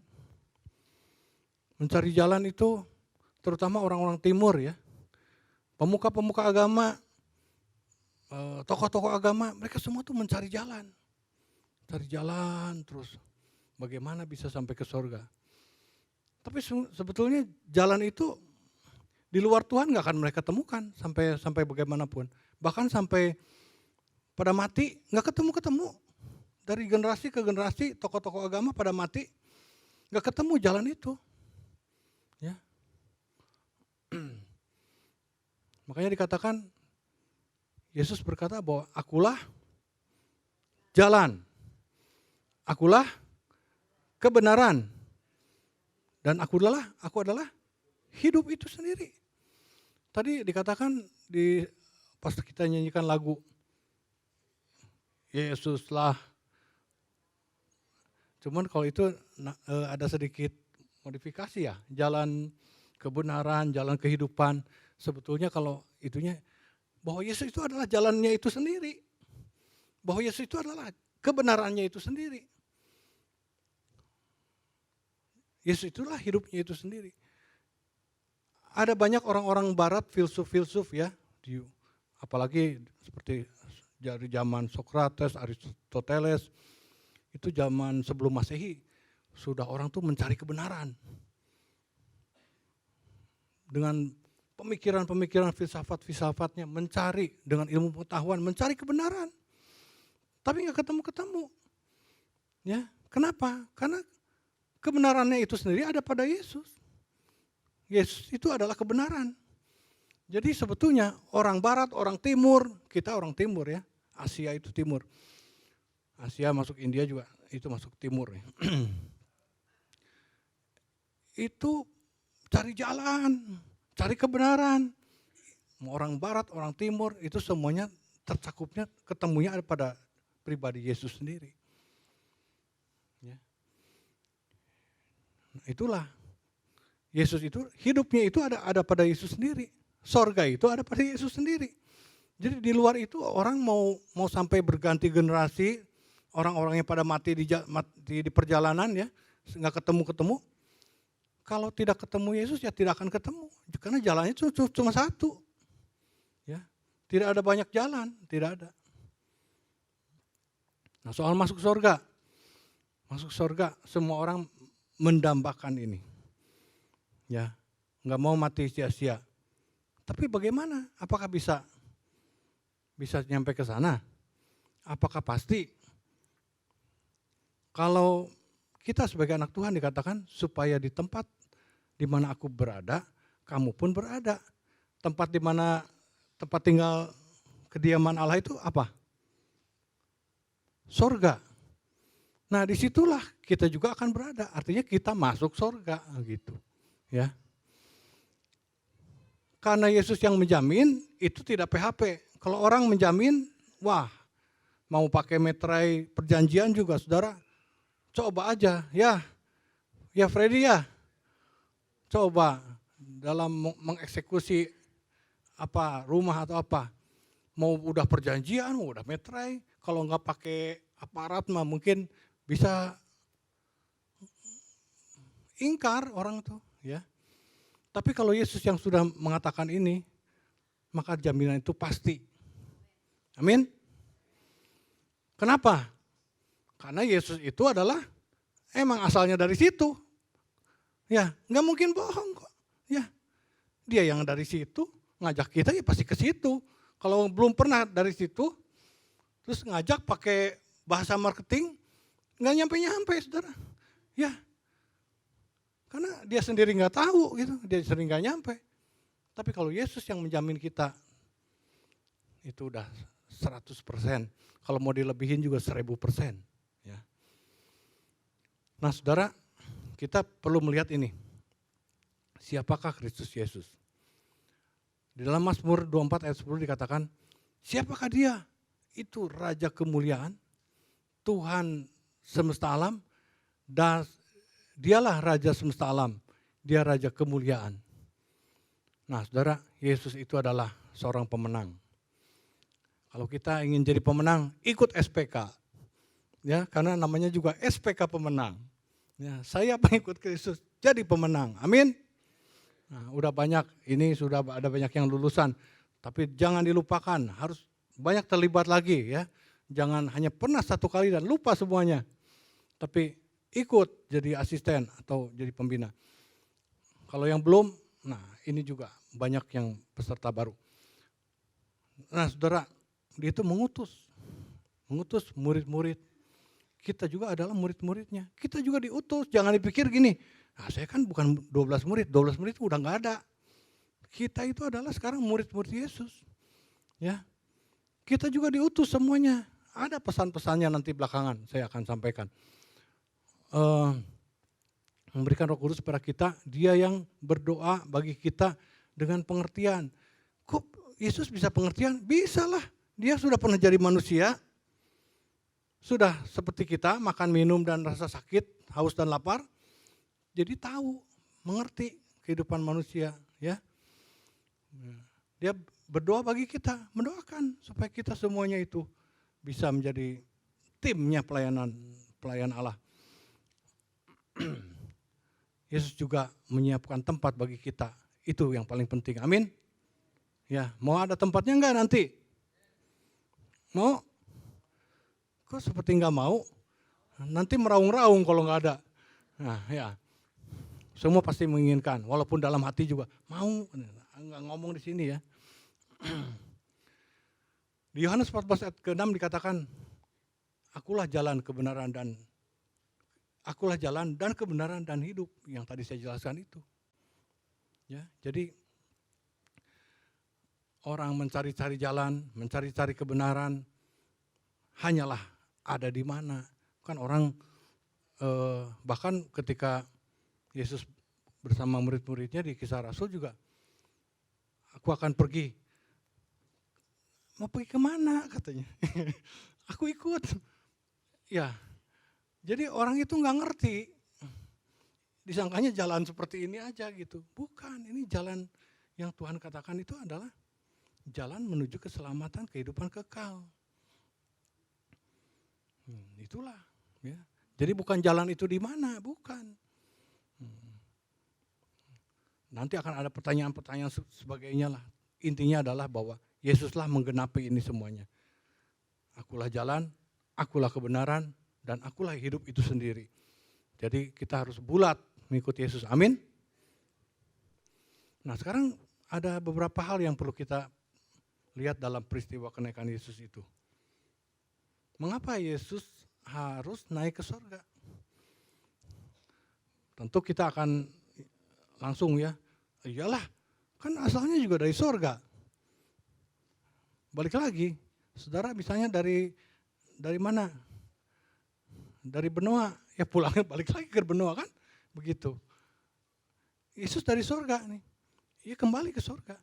Mencari jalan itu terutama orang-orang timur ya. Pemuka-pemuka agama, tokoh-tokoh agama, mereka semua tuh mencari jalan. Cari jalan terus bagaimana bisa sampai ke surga. Tapi sebetulnya jalan itu di luar Tuhan gak akan mereka temukan sampai bagaimanapun. Bahkan sampai pada mati gak ketemu-ketemu. Dari generasi ke generasi tokoh-tokoh agama pada mati gak ketemu jalan itu. Ya. Makanya dikatakan Yesus berkata bahwa akulah jalan, akulah kebenaran, dan aku adalah hidup itu sendiri. Tadi dikatakan pas kita nyanyikan lagu Yesuslah. Cuman kalau itu ada sedikit modifikasi ya, jalan kebenaran, jalan kehidupan. Sebetulnya kalau itunya bahwa Yesus itu adalah jalannya itu sendiri. Bahwa Yesus itu adalah kebenarannya itu sendiri. Yesus itulah hidupnya itu sendiri. Ada banyak orang-orang barat, filsuf-filsuf ya, apalagi seperti dari zaman Sokrates, Aristoteles, itu zaman sebelum Masehi, sudah orang tuh mencari kebenaran. Dengan pemikiran-pemikiran filsafat-filsafatnya, mencari dengan ilmu pengetahuan, mencari kebenaran. Tapi nggak ketemu-ketemu. Ya, kenapa? Karena kebenarannya itu sendiri ada pada Yesus. Yesus itu adalah kebenaran. Jadi sebetulnya orang barat, orang timur, kita orang timur ya. Asia itu timur. Asia masuk India juga, itu masuk timur ya. Itu cari jalan, cari kebenaran. Orang barat, orang timur, itu semuanya tercakupnya, ketemunya ada pada pribadi Yesus sendiri. Ya. Nah, itulah. Yesus itu, hidupnya itu ada pada Yesus sendiri. Sorga itu ada pada Yesus sendiri. Jadi di luar itu orang mau sampai berganti generasi, orang-orang yang pada mati di perjalanan ya, nggak ketemu-ketemu. Kalau tidak ketemu Yesus ya tidak akan ketemu. Karena jalannya cuma satu. Ya, tidak ada banyak jalan, tidak ada. Nah soal masuk surga. Masuk surga semua orang mendambakan ini. Ya, nggak mau mati sia-sia. Tapi bagaimana? Apakah bisa nyampe ke sana? Apakah pasti? Kalau kita sebagai anak Tuhan dikatakan supaya di tempat di mana aku berada, kamu pun berada. Tempat di mana tempat tinggal kediaman Allah itu apa? Surga. Nah disitulah kita juga akan berada. Artinya kita masuk surga gitu. Ya. Karena Yesus yang menjamin itu tidak PHP. Kalau orang menjamin, wah mau pakai meterai perjanjian juga saudara, coba aja ya Freddy ya, coba dalam mengeksekusi apa rumah atau apa, mau udah perjanjian, mau udah meterai, kalau nggak pakai aparat mah mungkin bisa ingkar orang tuh ya. Tapi kalau Yesus yang sudah mengatakan ini, maka jaminan itu pasti. Amin. Kenapa? Karena Yesus itu adalah emang asalnya dari situ. Ya, nggak mungkin bohong kok. Ya, dia yang dari situ ngajak kita ya pasti ke situ. Kalau belum pernah dari situ, terus ngajak pakai bahasa marketing, nggak nyampe-nyampe, saudara. Ya, karena dia sendiri nggak tahu gitu, dia sendiri nggak nyampe. Tapi kalau Yesus yang menjamin kita, itu udah 100%. Kalau mau dilebihin juga 1000%. Ya. Nah saudara, kita perlu melihat ini. Siapakah Kristus Yesus? Di dalam Mazmur 24 ayat 10 dikatakan, siapakah dia? Itu Raja kemuliaan, Tuhan semesta alam, dan dialah Raja semesta alam, dia Raja kemuliaan. Nah, saudara, Yesus itu adalah seorang pemenang. Kalau kita ingin jadi pemenang, ikut SPK. Ya, karena namanya juga SPK pemenang. Ya, saya pengikut Kristus jadi pemenang. Amin. Nah, udah banyak, ini sudah ada banyak yang lulusan. Tapi jangan dilupakan, harus banyak terlibat lagi ya. Jangan hanya pernah satu kali dan lupa semuanya. Tapi ikut jadi asisten atau jadi pembina. Kalau yang belum, nah ini juga banyak yang peserta baru. Nah saudara, dia itu mengutus murid-murid. Kita juga adalah murid-muridnya. Kita juga diutus, jangan dipikir gini, nah, saya kan bukan 12 murid udah gak ada. Kita itu adalah sekarang murid-murid Yesus. Ya, kita juga diutus semuanya. Ada pesan-pesannya nanti belakangan saya akan sampaikan. Memberikan Roh Kudus kepada kita, dia yang berdoa bagi kita dengan pengertian. Kok Yesus bisa pengertian? Bisa lah, dia sudah pernah jadi manusia, sudah seperti kita makan, minum dan rasa sakit, haus dan lapar. Jadi tahu, mengerti kehidupan manusia. Ya, dia berdoa bagi kita, mendoakan supaya kita semuanya itu bisa menjadi timnya pelayan Allah. Yesus juga menyiapkan tempat bagi kita. Itu yang paling penting. Amin. Ya, mau ada tempatnya enggak nanti? Mau? Kok seperti enggak mau? Nanti meraung-raung kalau enggak ada. Nah, ya. Semua pasti menginginkan, walaupun dalam hati juga mau. Enggak ngomong di sini ya. Di Yohanes 14 ayat ke-6 dikatakan, Akulah jalan kebenaran dan hidup, yang tadi saya jelaskan itu. Ya, jadi orang mencari-cari jalan, mencari-cari kebenaran, hanyalah ada di mana. Kan orang bahkan ketika Yesus bersama murid-muridnya di Kisah Rasul juga, aku akan pergi. Mau pergi kemana katanya? Aku ikut. Ya, jadi orang itu nggak ngerti. Disangkanya jalan seperti ini aja gitu. Bukan, ini jalan yang Tuhan katakan itu adalah jalan menuju keselamatan, kehidupan kekal. Itulah. Ya. Jadi bukan jalan itu di mana, bukan. Nanti akan ada pertanyaan-pertanyaan sebagainya lah. Intinya adalah bahwa Yesuslah menggenapi ini semuanya. Akulah jalan, akulah kebenaran, dan akulah hidup itu sendiri. Jadi kita harus bulat mengikuti Yesus. Amin. Nah sekarang ada beberapa hal yang perlu kita lihat dalam peristiwa kenaikan Yesus itu. Mengapa Yesus harus naik ke surga? Tentu kita akan langsung ya, iyalah kan asalnya juga dari surga. Balik lagi, saudara misalnya dari mana? Dari benua, ya pulangnya balik lagi ke benua kan? Begitu. Yesus dari surga nih, ia kembali ke surga.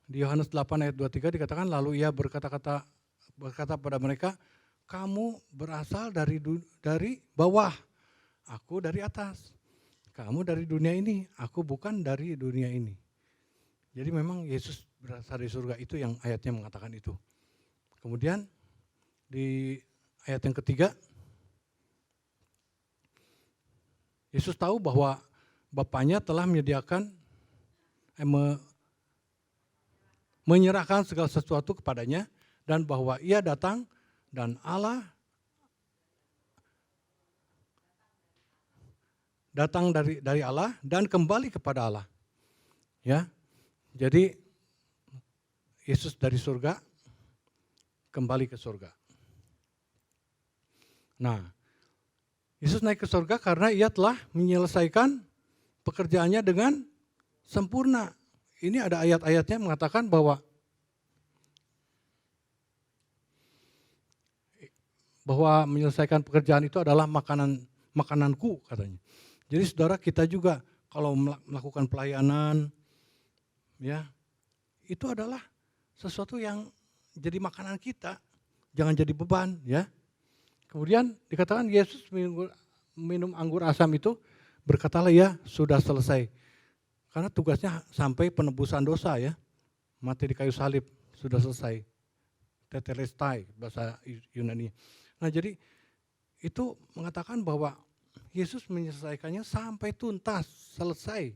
Di Yohanes 8 ayat 23 dikatakan, lalu ia berkata pada mereka, kamu berasal dari bawah, aku dari atas. Kamu dari dunia ini, aku bukan dari dunia ini. Jadi memang Yesus berasal dari surga, itu yang ayatnya mengatakan itu. Kemudian di ayat yang ketiga, Yesus tahu bahwa Bapaknya telah menyerahkan segala sesuatu kepadanya, dan bahwa ia datang dan Allah datang dari Allah dan kembali kepada Allah. Ya. Jadi Yesus dari surga kembali ke surga. Nah, Yesus naik ke surga karena ia telah menyelesaikan pekerjaannya dengan sempurna. Ini ada ayat-ayatnya mengatakan bahwa menyelesaikan pekerjaan itu adalah makananku katanya. Jadi saudara, kita juga kalau melakukan pelayanan, ya itu adalah sesuatu yang jadi makanan kita, jangan jadi beban ya. Kemudian dikatakan Yesus minum anggur asam itu, berkatalah ya sudah selesai. Karena tugasnya sampai penebusan dosa ya. Mati di kayu salib, sudah selesai. Tetelestai bahasa Yunani. Nah jadi itu mengatakan bahwa Yesus menyelesaikannya sampai tuntas, selesai.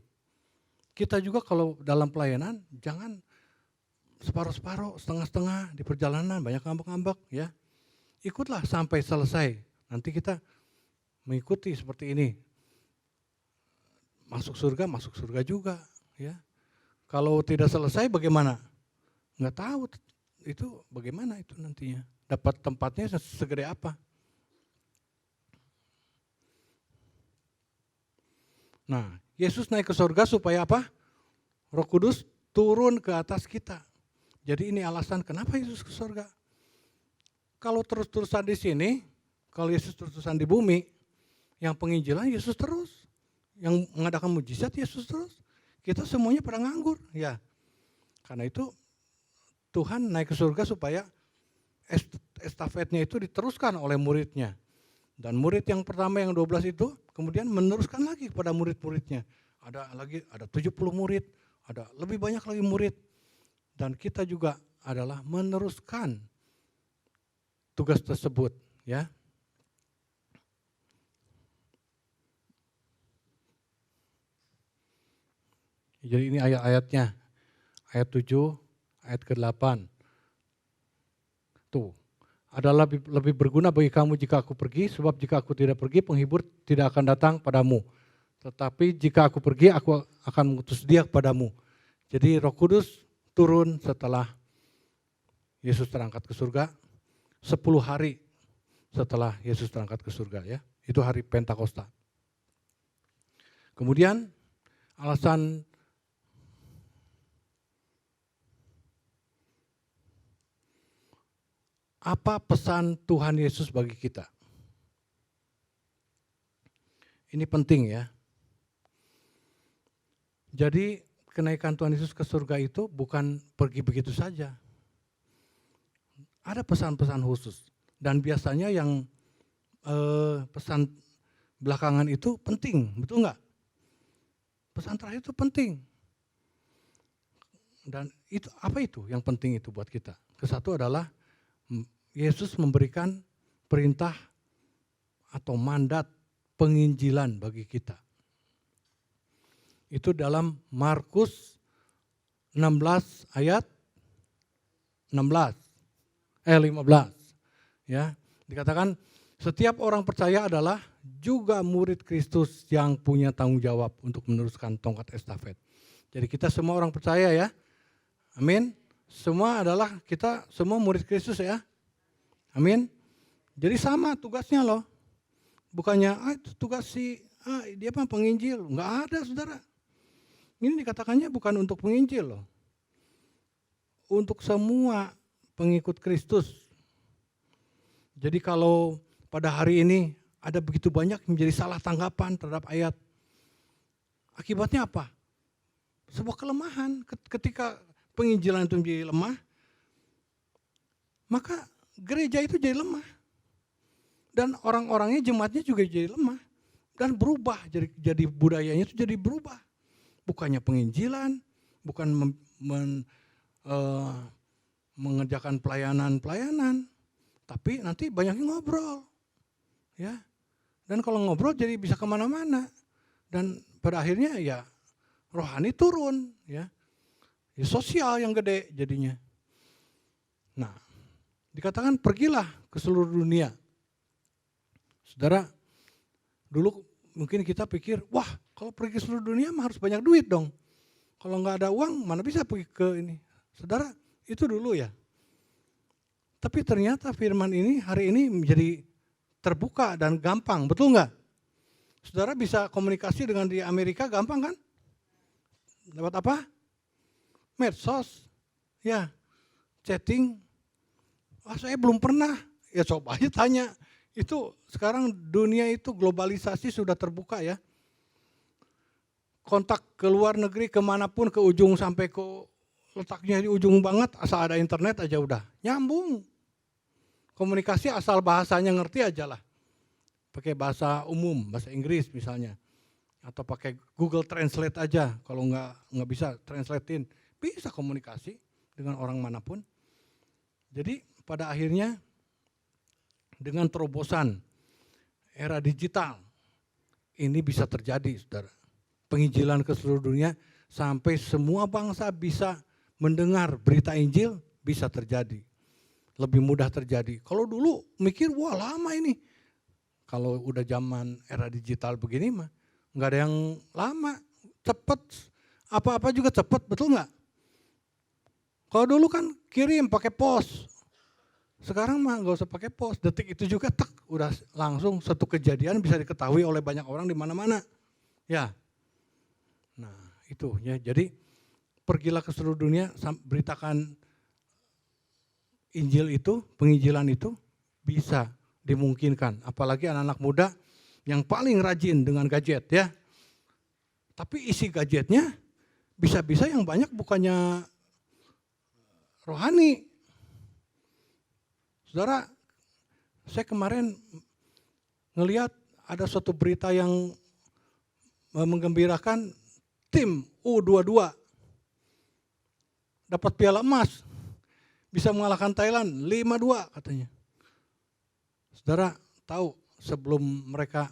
Kita juga kalau dalam pelayanan jangan separuh-separuh, setengah-setengah di perjalanan, banyak ngambek-ngambek ya. Ikutlah sampai selesai. Nanti kita mengikuti seperti ini. Masuk surga juga ya. Kalau tidak selesai bagaimana? Nggak tahu itu bagaimana itu nantinya. Dapat tempatnya segede apa. Nah, Yesus naik ke surga supaya apa? Roh Kudus turun ke atas kita. Jadi ini alasan kenapa Yesus ke surga. Kalau terus-terusan di sini, kalau Yesus terus-terusan di bumi, yang penginjilan Yesus terus. Yang mengadakan mujizat Yesus terus. Kita semuanya pada nganggur. Ya. Karena itu Tuhan naik ke surga supaya estafetnya itu diteruskan oleh muridnya. Dan murid yang pertama yang 12 itu kemudian meneruskan lagi kepada murid-muridnya. Ada 70 murid, ada lebih banyak lagi murid. Dan kita juga adalah meneruskan tugas tersebut, ya. Jadi ini ayat-ayatnya. Ayat 7, ayat ke-8. Tuh. Adalah lebih berguna bagi kamu jika aku pergi, sebab jika aku tidak pergi, penghibur tidak akan datang padamu. Tetapi jika aku pergi, aku akan mengutus dia kepadamu. Jadi Roh Kudus turun setelah Yesus terangkat ke surga, 10 hari setelah Yesus terangkat ke surga ya. Itu hari Pentakosta. Kemudian alasan apa pesan Tuhan Yesus bagi kita? Ini penting ya. Jadi kenaikan Tuhan Yesus ke surga itu bukan pergi begitu saja. Ada pesan-pesan khusus. Dan biasanya yang pesan belakangan itu penting, betul nggak? Pesan terakhir itu penting. Dan itu apa itu yang penting itu buat kita? Kesatu adalah Yesus memberikan perintah atau mandat penginjilan bagi kita. Itu dalam Markus 16 ayat 15. Ya, dikatakan setiap orang percaya adalah juga murid Kristus yang punya tanggung jawab untuk meneruskan tongkat estafet. Jadi kita semua orang percaya ya. Amin. Semua adalah kita semua murid Kristus ya. Amin. Jadi sama tugasnya loh. Bukannya itu tugas dia mah penginjil. Enggak ada saudara. Ini dikatakannya bukan untuk penginjil loh. Untuk semua pengikut Kristus. Jadi kalau pada hari ini ada begitu banyak menjadi salah tanggapan terhadap ayat. Akibatnya apa? Sebuah kelemahan. Ketika penginjilan itu menjadi lemah, maka gereja itu jadi lemah. Dan orang-orangnya, jemaatnya juga jadi lemah. Dan berubah, jadi budayanya itu jadi berubah. Bukannya penginjilan, bukan mengerjakan pelayanan, tapi nanti banyaknya ngobrol. Ya. Dan kalau ngobrol jadi bisa kemana-mana. Dan pada akhirnya ya rohani turun. Ya sosial yang gede jadinya. Nah, dikatakan pergilah ke seluruh dunia. Saudara, dulu mungkin kita pikir, wah kalau pergi ke seluruh dunia mah harus banyak duit dong. Kalau nggak ada uang mana bisa pergi ke ini. Saudara, itu dulu ya. Tapi ternyata firman ini hari ini menjadi terbuka dan gampang, betul nggak? Saudara bisa komunikasi dengan di Amerika gampang kan? Lewat apa? Medsos, ya, chatting. Saya belum pernah, ya coba aja tanya. Itu sekarang dunia itu globalisasi sudah terbuka ya. Kontak ke luar negeri kemanapun, ke ujung sampai ke letaknya di ujung banget, asal ada internet aja udah nyambung. Komunikasi asal bahasanya ngerti aja lah. Pakai bahasa umum, bahasa Inggris misalnya. atau pakai Google Translate aja. Kalau nggak bisa translatein, bisa komunikasi dengan orang manapun. Jadi pada akhirnya dengan terobosan era digital ini bisa terjadi, saudara. Penginjilan ke seluruh dunia sampai semua bangsa bisa mendengar berita Injil, bisa terjadi. Lebih mudah terjadi. Kalau dulu mikir, wah lama ini. Kalau udah zaman era digital begini mah, nggak ada yang lama, cepet. Apa-apa juga cepet, betul nggak? Kalau dulu kan kirim pakai pos. Sekarang mah nggak usah pakai pos, detik itu juga tek, udah langsung satu kejadian bisa diketahui oleh banyak orang di mana-mana. Ya, nah itu ya. Jadi pergilah ke seluruh dunia, beritakan Injil itu, penginjilan itu bisa dimungkinkan. Apalagi anak-anak muda yang paling rajin dengan gadget ya. Tapi isi gadgetnya bisa-bisa yang banyak bukannya rohani. Saudara, saya kemarin ngelihat ada suatu berita yang menggembirakan, tim U22 dapat piala emas, bisa mengalahkan Thailand 5-2 katanya. Saudara tahu sebelum mereka,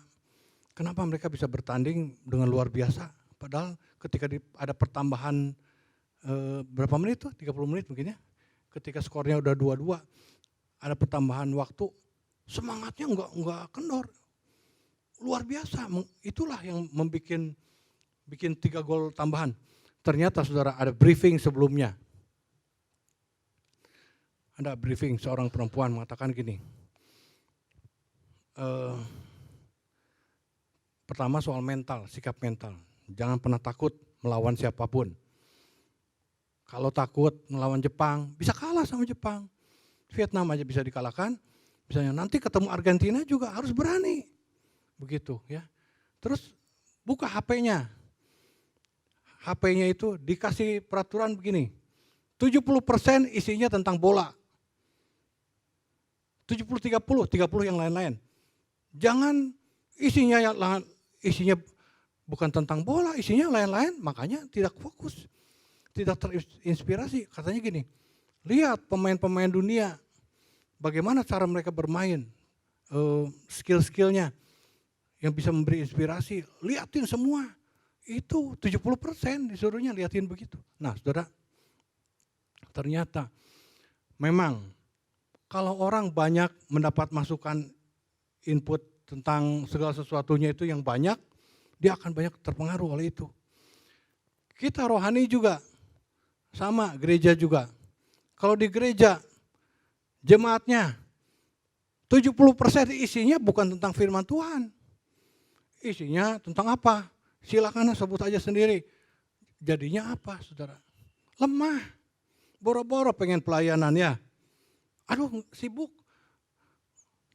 kenapa mereka bisa bertanding dengan luar biasa, padahal ketika ada pertambahan berapa menit tuh, 30 menit mungkin ya, ketika skornya udah 2-2, ada pertambahan waktu, semangatnya enggak kendor. Luar biasa, itulah yang bikin 3 gol tambahan. Ternyata saudara ada briefing sebelumnya. Ada briefing seorang perempuan mengatakan gini, pertama soal mental, sikap mental. Jangan pernah takut melawan siapapun. Kalau takut melawan Jepang, bisa kalah sama Jepang. Vietnam aja bisa dikalahkan, misalnya nanti ketemu Argentina juga harus berani. Begitu ya. Terus buka HP-nya. HP-nya itu dikasih peraturan begini, 70% isinya tentang bola. 70-30, 30 yang lain-lain. Jangan isinya bukan tentang bola, isinya lain-lain, makanya tidak fokus, tidak terinspirasi. Katanya gini, lihat pemain-pemain dunia, bagaimana cara mereka bermain, skill-skillnya yang bisa memberi inspirasi, liatin semua. Itu 70% disuruhnya liatin begitu. Nah saudara, ternyata memang kalau orang banyak mendapat masukan input tentang segala sesuatunya itu yang banyak, dia akan banyak terpengaruh oleh itu. Kita rohani juga, sama gereja juga. Kalau di gereja, jemaatnya 70% isinya bukan tentang firman Tuhan. Isinya tentang apa? Silakan sebut aja sendiri. Jadinya apa saudara? Lemah. Boro-boro pengen pelayanan ya. Aduh sibuk.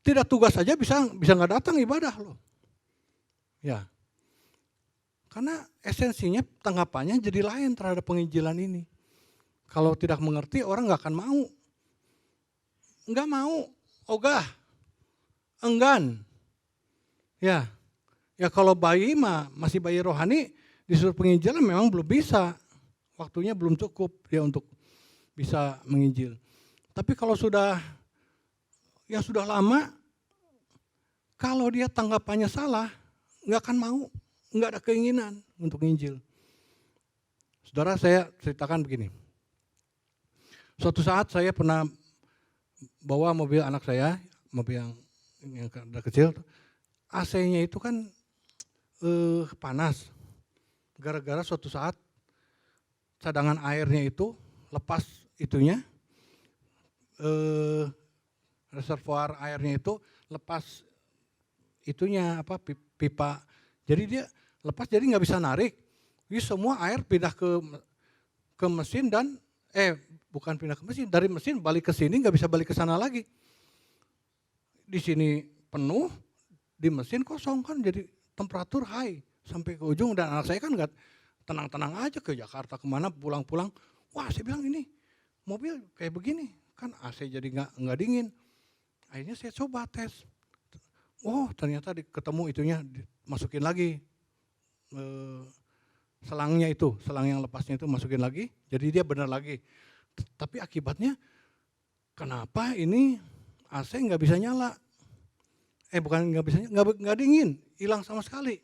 Tidak tugas saja bisa nggak datang ibadah loh. Ya. Karena esensinya tanggapannya jadi lain terhadap penginjilan ini. Kalau tidak mengerti orang nggak akan mau. Nggak mau, ogah, enggan. Ya kalau bayi mah masih bayi rohani disuruh penginjilan memang belum bisa. Waktunya belum cukup dia untuk bisa menginjil. Tapi kalau sudah lama, kalau dia tanggapannya salah, nggak akan mau, nggak ada keinginan untuk menginjil. Saudara, saya ceritakan begini. Suatu saat saya pernah bawa mobil anak saya, mobil yang kecil, AC-nya itu kan panas. Gara-gara suatu saat cadangan airnya itu lepas itunya, reservoir airnya itu lepas itunya pipa. Jadi dia lepas jadi nggak bisa narik. Jadi semua air pindah ke mesin dan bukan pindah ke mesin, dari mesin balik ke sini nggak bisa balik ke sana lagi. Di sini penuh, di mesin kosong kan jadi temperatur high sampai ke ujung dan anak saya kan nggak tenang-tenang aja ke Jakarta kemana pulang-pulang. Wah saya bilang ini mobil kayak begini kan AC jadi nggak dingin. Akhirnya saya coba tes. Oh ternyata ketemu itunya masukin lagi selangnya itu, selang yang lepasnya itu masukin lagi, jadi dia benar lagi. Tapi akibatnya kenapa ini AC nggak bisa nyala? Bukan nggak bisa, nggak dingin, hilang sama sekali.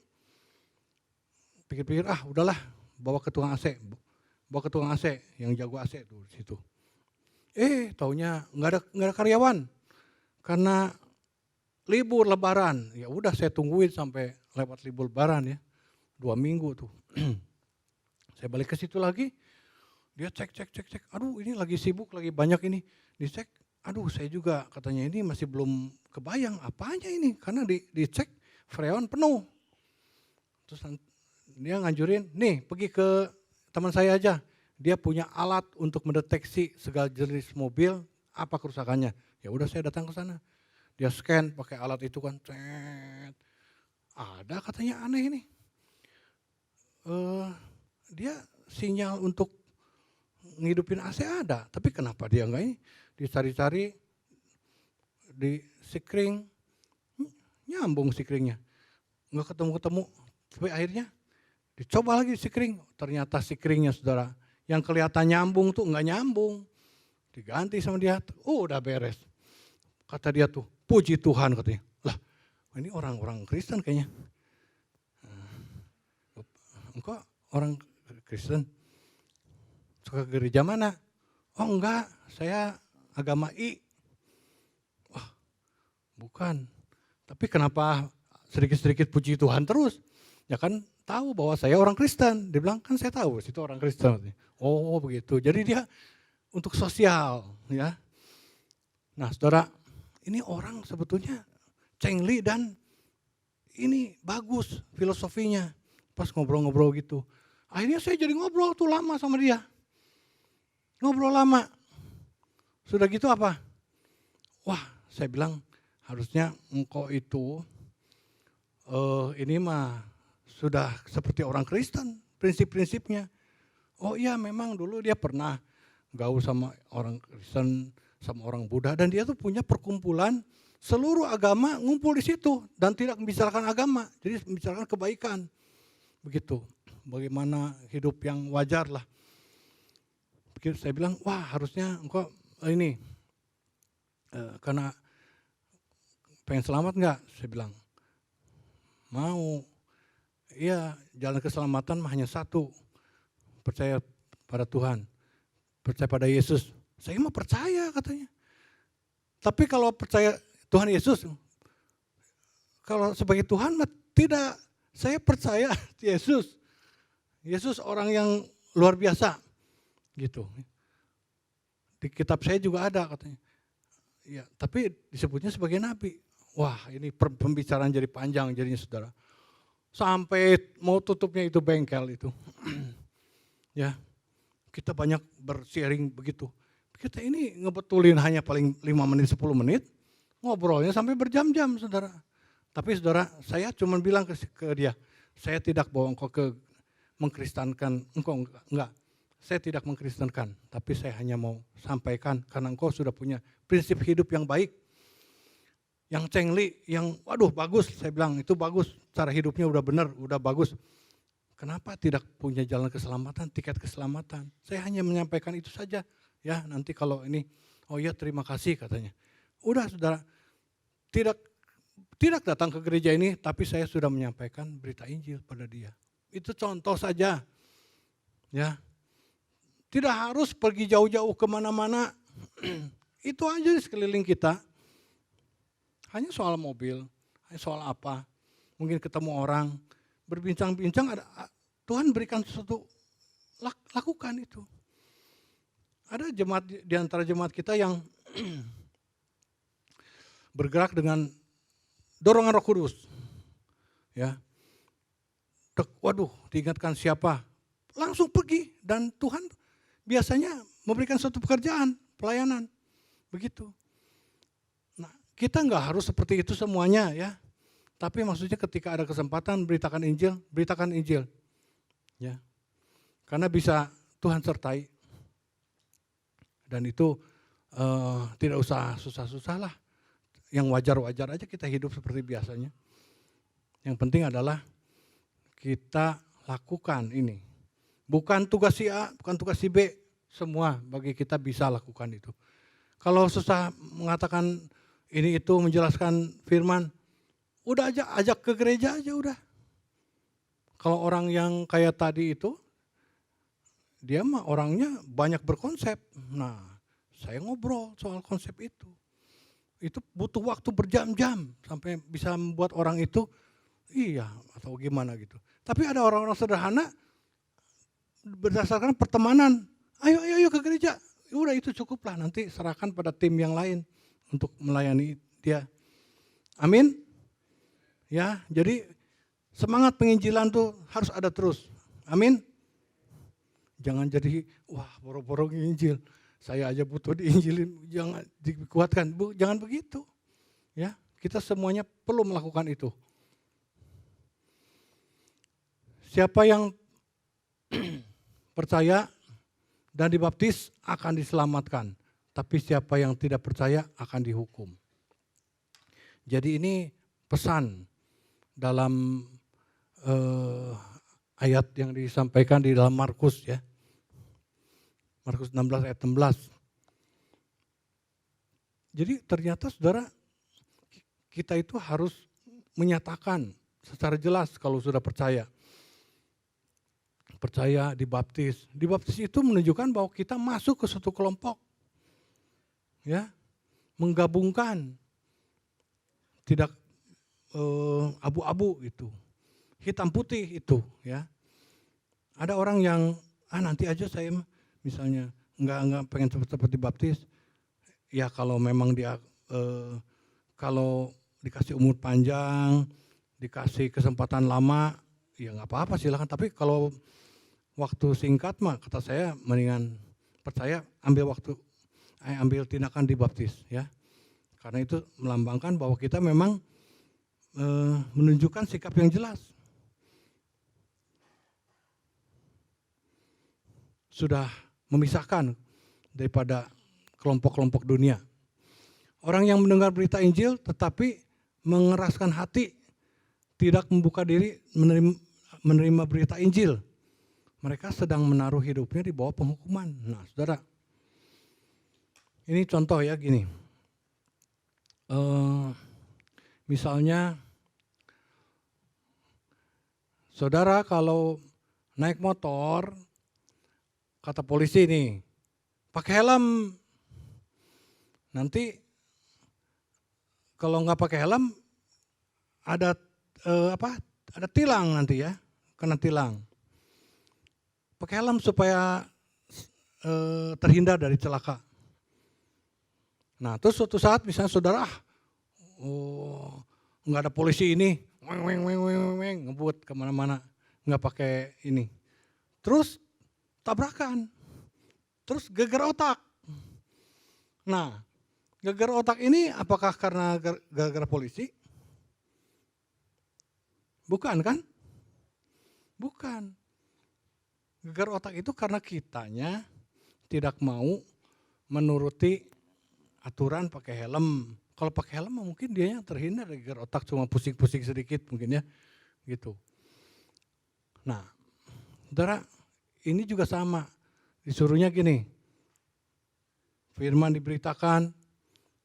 Pikir-pikir, udahlah, bawa ke tukang AC, yang jago AC tuh di situ. Taunya nggak ada karyawan, karena libur Lebaran. Ya udah saya tungguin sampai lewat libur Lebaran ya, 2 minggu tuh. Saya balik ke situ lagi, dia cek. Aduh ini lagi sibuk, lagi banyak ini, dicek. Aduh saya juga katanya ini masih belum kebayang apanya ini, karena dicek freon penuh. Terus dia nganjurin, nih pergi ke teman saya aja, dia punya alat untuk mendeteksi segala jenis mobil, apa kerusakannya. Ya udah saya datang ke sana, dia scan pakai alat itu kan, ada katanya aneh ini. Dia sinyal untuk ngidupin AC ada, tapi kenapa dia enggak ini? Dicari-cari di sikring, nyambung sikringnya, nggak ketemu. Tapi akhirnya dicoba lagi sikring, ternyata sikringnya saudara, yang kelihatan nyambung tuh nggak nyambung, diganti sama dia, udah beres. Kata dia tuh, puji Tuhan katanya. Lah, ini orang-orang Kristen kayaknya. Engkau orang Kristen, suka ke gereja mana? Oh enggak, saya agama I. Wah, bukan. Tapi kenapa sedikit-sedikit puji Tuhan terus? Ya kan tahu bahwa saya orang Kristen. Dia bilang kan saya tahu situ orang Kristen. Oh begitu. Jadi dia untuk sosial ya. Nah saudara, ini orang sebetulnya cengli dan ini bagus filosofinya. Pas ngobrol-ngobrol gitu. Akhirnya saya jadi ngobrol tuh lama sama dia. Ngobrol lama. Sudah gitu apa? Wah, saya bilang harusnya engkau itu ini mah sudah seperti orang Kristen, prinsip-prinsipnya. Oh iya, memang dulu dia pernah gaul sama orang Kristen, sama orang Buddha, dan dia tuh punya perkumpulan seluruh agama ngumpul di situ dan tidak membicarakan agama, jadi membicarakan kebaikan. Begitu. Bagaimana hidup yang wajar lah. Saya bilang, wah harusnya engkau ini karena pengen selamat enggak? Saya bilang, mau. Iya, jalan keselamatan hanya satu, percaya pada Tuhan, percaya pada Yesus. Saya mah percaya katanya. Tapi kalau percaya Tuhan Yesus, kalau sebagai Tuhan mah tidak. Saya percaya Yesus. Yesus orang yang luar biasa. Gitu. Di kitab saya juga ada katanya. Ya, tapi disebutnya sebagai nabi. Wah, ini pembicaraan jadi panjang jadinya saudara. Sampai mau tutupnya itu bengkel itu. Ya. Kita banyak bersharing begitu. Kita ini ngebetulin hanya paling 5 menit 10 menit, ngobrolnya sampai berjam-jam saudara. Tapi saudara, saya cuma bilang ke dia, saya tidak bawa engkau ke mengkristenkan, engkau enggak. Saya tidak mengkristenkan, tapi saya hanya mau sampaikan karena engkau sudah punya prinsip hidup yang baik. Yang cengli, yang waduh bagus, saya bilang itu bagus, cara hidupnya udah benar, udah bagus. Kenapa tidak punya jalan keselamatan, tiket keselamatan? Saya hanya menyampaikan itu saja. Ya nanti kalau ini, oh ya terima kasih katanya. Udah saudara, tidak datang ke gereja ini, tapi saya sudah menyampaikan berita Injil pada dia. Itu contoh saja. Ya, tidak harus pergi jauh-jauh kemana-mana. Itu aja di sekeliling kita. Hanya soal mobil, hanya soal apa. Mungkin ketemu orang, berbincang-bincang, ada Tuhan berikan sesuatu, lakukan itu. Ada jemaat di antara jemaat kita yang bergerak dengan dorongan Roh Kudus. Ya. Waduh, diingatkan siapa? Langsung pergi dan Tuhan biasanya memberikan suatu pekerjaan, pelayanan. Begitu. Nah, kita enggak harus seperti itu semuanya ya. Tapi maksudnya ketika ada kesempatan beritakan Injil. Ya. Karena bisa Tuhan sertai. Dan itu tidak usah susah-susah lah. Yang wajar-wajar aja kita hidup seperti biasanya. Yang penting adalah kita lakukan ini. Bukan tugas si A, bukan tugas si B, semua bagi kita bisa lakukan itu. Kalau susah mengatakan ini itu menjelaskan firman, udah aja ajak ke gereja aja udah. Kalau orang yang kayak tadi itu, dia mah orangnya banyak berkonsep. Nah, saya ngobrol soal konsep itu. Itu butuh waktu berjam-jam sampai bisa membuat orang itu iya atau gimana gitu. Tapi ada orang-orang sederhana berdasarkan pertemanan. Ayo ke gereja. Udah itu cukuplah, nanti serahkan pada tim yang lain untuk melayani dia. Amin. Ya, jadi semangat penginjilan tuh harus ada terus. Amin. Jangan jadi wah boro-boro nginjil. Saya aja butuh diinjilin, jangan dikuatkan. Bu, jangan begitu. Ya, kita semuanya perlu melakukan itu. Siapa yang percaya dan dibaptis akan diselamatkan, tapi siapa yang tidak percaya akan dihukum. Jadi ini pesan dalam ayat yang disampaikan di dalam Markus ya. Markus 16 ayat 16. Jadi ternyata saudara, kita itu harus menyatakan secara jelas kalau sudah percaya. Percaya, dibaptis. Dibaptis itu menunjukkan bahwa kita masuk ke suatu kelompok. Ya, menggabungkan. Tidak abu-abu itu. Hitam putih itu ya. Ada orang yang nanti aja saya misalnya enggak pengen cepat-cepat dibaptis. Ya kalau memang dia kalau dikasih umur panjang, dikasih kesempatan lama, ya nggak apa-apa silakan. Tapi kalau waktu singkat mah kata saya mendingan percaya ambil tindakan dibaptis ya. Karena itu melambangkan bahwa kita memang menunjukkan sikap yang jelas. Sudah memisahkan daripada kelompok-kelompok dunia. Orang yang mendengar berita Injil tetapi mengeraskan hati, tidak membuka diri menerima berita Injil. Mereka sedang menaruh hidupnya di bawah penghukuman. Nah saudara, ini contoh ya gini. Misalnya, saudara kalau naik motor, kata polisi nih, pakai helm. Nanti kalau nggak pakai helm, ada ada tilang nanti ya, kena tilang. Pakai helm supaya terhindar dari celaka. Nah terus suatu saat misalnya saudara, nggak ada polisi ini, ngebut kemana-mana, nggak pakai ini. Terus tabrakan, terus geger otak. Nah, geger otak ini apakah karena gara-gara polisi? Bukan kan? Bukan. Geger otak itu karena kitanya tidak mau menuruti aturan pakai helm. Kalau pakai helm mungkin dia yang terhindar dari geger otak, cuma pusing-pusing sedikit mungkin ya, gitu. Nah, saudara, ini juga sama, disuruhnya gini, firman diberitakan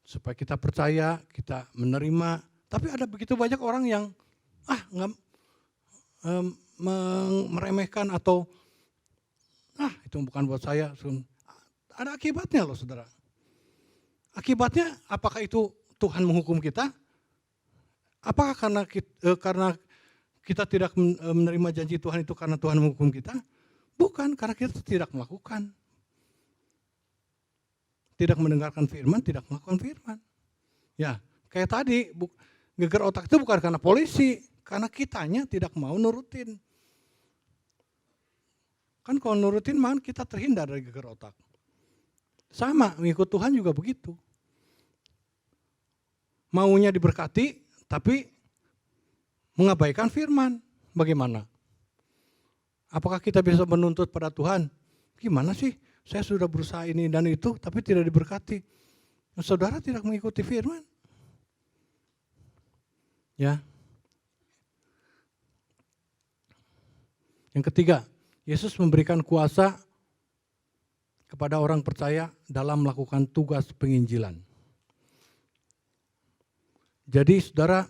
supaya kita percaya, kita menerima. Tapi ada begitu banyak orang yang nggak meremehkan atau itu bukan buat saya. Ada akibatnya loh saudara. Akibatnya apakah itu Tuhan menghukum kita? Apakah karena kita tidak menerima janji Tuhan itu karena Tuhan menghukum kita? Bukan, karena kita tidak melakukan. Tidak mendengarkan firman, tidak melakukan firman. Ya, kayak tadi, geger otak itu bukan karena polisi, karena kitanya tidak mau nurutin. Kan kalau nurutin mah kita terhindar dari geger otak. Sama, mengikut Tuhan juga begitu. Maunya diberkati, tapi mengabaikan firman. Bagaimana? Apakah kita bisa menuntut pada Tuhan? Gimana sih? Saya sudah berusaha ini dan itu, tapi tidak diberkati. Saudara tidak mengikuti firman. Ya. Yang ketiga, Yesus memberikan kuasa kepada orang percaya dalam melakukan tugas penginjilan. Jadi saudara,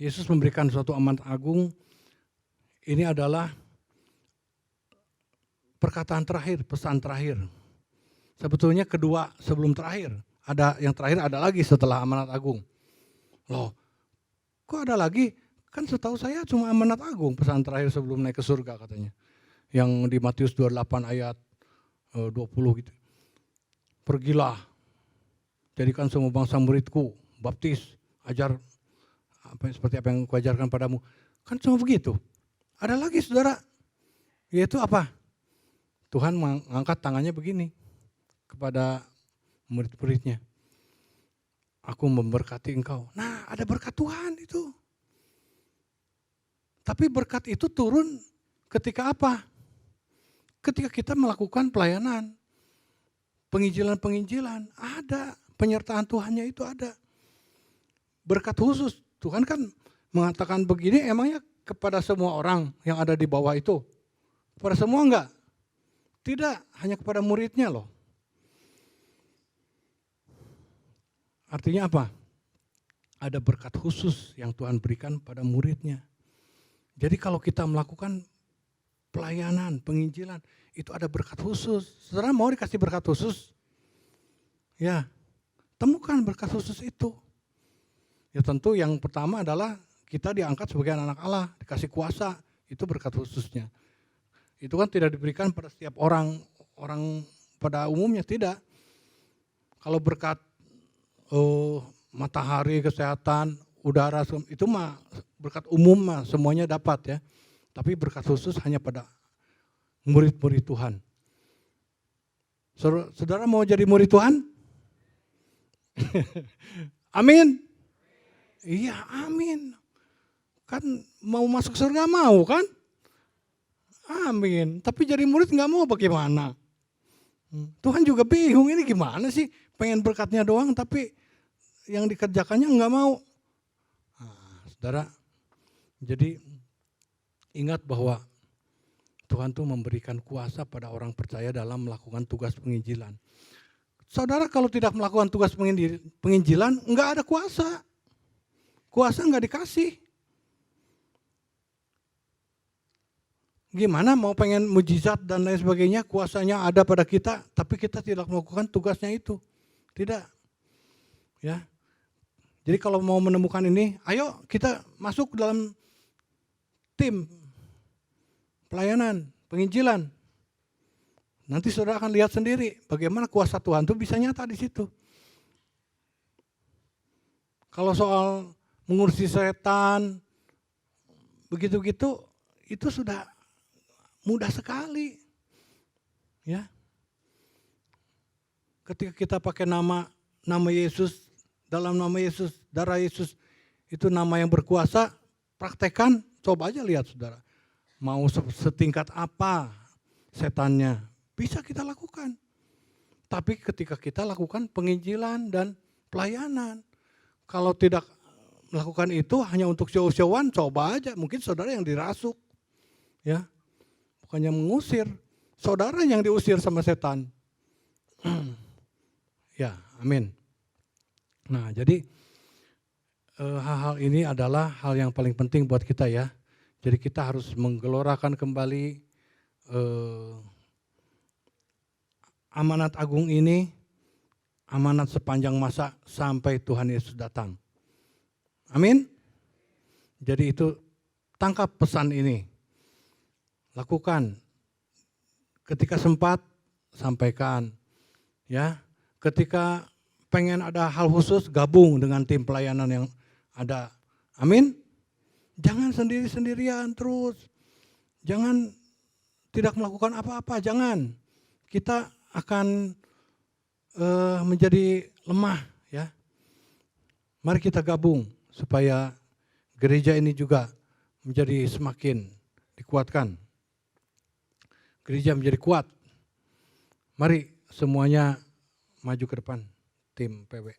Yesus memberikan suatu amanat agung. Ini adalah perkataan terakhir, pesan terakhir. Sebetulnya kedua sebelum terakhir. Ada yang terakhir, ada lagi setelah amanat agung. Loh, kok ada lagi? Kan setahu saya cuma amanat agung, pesan terakhir sebelum naik ke surga katanya. Yang di Matius 28 ayat 20 gitu. Pergilah, jadikan semua bangsa muridku, baptis, ajar seperti apa yang kuajarkan padamu. Kan cuma begitu. Ada lagi saudara, yaitu apa? Tuhan mengangkat tangannya begini kepada murid-muridnya. Aku memberkati engkau. Nah, ada berkat Tuhan itu. Tapi berkat itu turun ketika apa? Ketika kita melakukan pelayanan. Penginjilan-penginjilan. Ada. Penyertaan Tuhannya itu ada. Berkat khusus. Tuhan kan mengatakan begini emangnya kepada semua orang yang ada di bawah itu. Kepada semua enggak? Tidak. Hanya kepada muridnya loh. Artinya apa? Ada berkat khusus yang Tuhan berikan pada muridnya. Jadi kalau kita melakukan pelayanan, penginjilan, itu ada berkat khusus. Saudara mau dikasih berkat khusus? Ya, temukan berkat khusus itu. Ya tentu yang pertama adalah kita diangkat sebagai anak Allah, dikasih kuasa, itu berkat khususnya. Itu kan tidak diberikan pada setiap orang pada umumnya, tidak. Kalau berkat matahari, kesehatan, udara, itu mah berkat umum mah semuanya dapat ya. Tapi berkat khusus hanya pada murid-murid Tuhan. Saudara mau jadi murid Tuhan? Amin. Iya, amin. Kan mau masuk surga mau kan? Amin. Tapi jadi murid nggak mau bagaimana? Tuhan juga bingung ini gimana sih? Pengen berkatnya doang tapi yang dikerjakannya nggak mau. Nah, saudara, jadi ingat bahwa Tuhan tuh memberikan kuasa pada orang percaya dalam melakukan tugas penginjilan. Saudara kalau tidak melakukan tugas penginjilan nggak ada kuasa. Kuasa nggak dikasih. Gimana mau pengen mujizat dan lain sebagainya, kuasanya ada pada kita, tapi kita tidak melakukan tugasnya itu. Tidak. Ya. Jadi kalau mau menemukan ini, ayo kita masuk dalam tim pelayanan, penginjilan. Nanti saudara akan lihat sendiri bagaimana kuasa Tuhan itu bisa nyata di situ. Kalau soal mengurusi setan, begitu-gitu, itu sudah mudah sekali. Ya. Ketika kita pakai nama Yesus, dalam nama Yesus, darah Yesus, itu nama yang berkuasa, praktekkan, coba aja lihat saudara. Mau setingkat apa setannya, bisa kita lakukan. Tapi ketika kita lakukan penginjilan dan pelayanan, kalau tidak melakukan itu hanya untuk show-showan, coba aja, mungkin saudara yang dirasuk. Ya, bukannya mengusir, saudara yang diusir sama setan. Ya, amin. Nah, jadi hal-hal ini adalah hal yang paling penting buat kita ya. Jadi kita harus menggelorakan kembali amanat agung ini, amanat sepanjang masa sampai Tuhan Yesus datang. Amin. Jadi itu tangkap pesan ini. Lakukan. Ketika sempat, sampaikan. Ya, ketika pengen ada hal khusus, gabung dengan tim pelayanan yang ada. Amin. Jangan sendiri-sendirian terus. Jangan tidak melakukan apa-apa, jangan. Kita akan menjadi lemah ya. Mari kita gabung supaya gereja ini juga menjadi semakin dikuatkan. Gereja menjadi kuat. Mari semuanya maju ke depan, tim PW.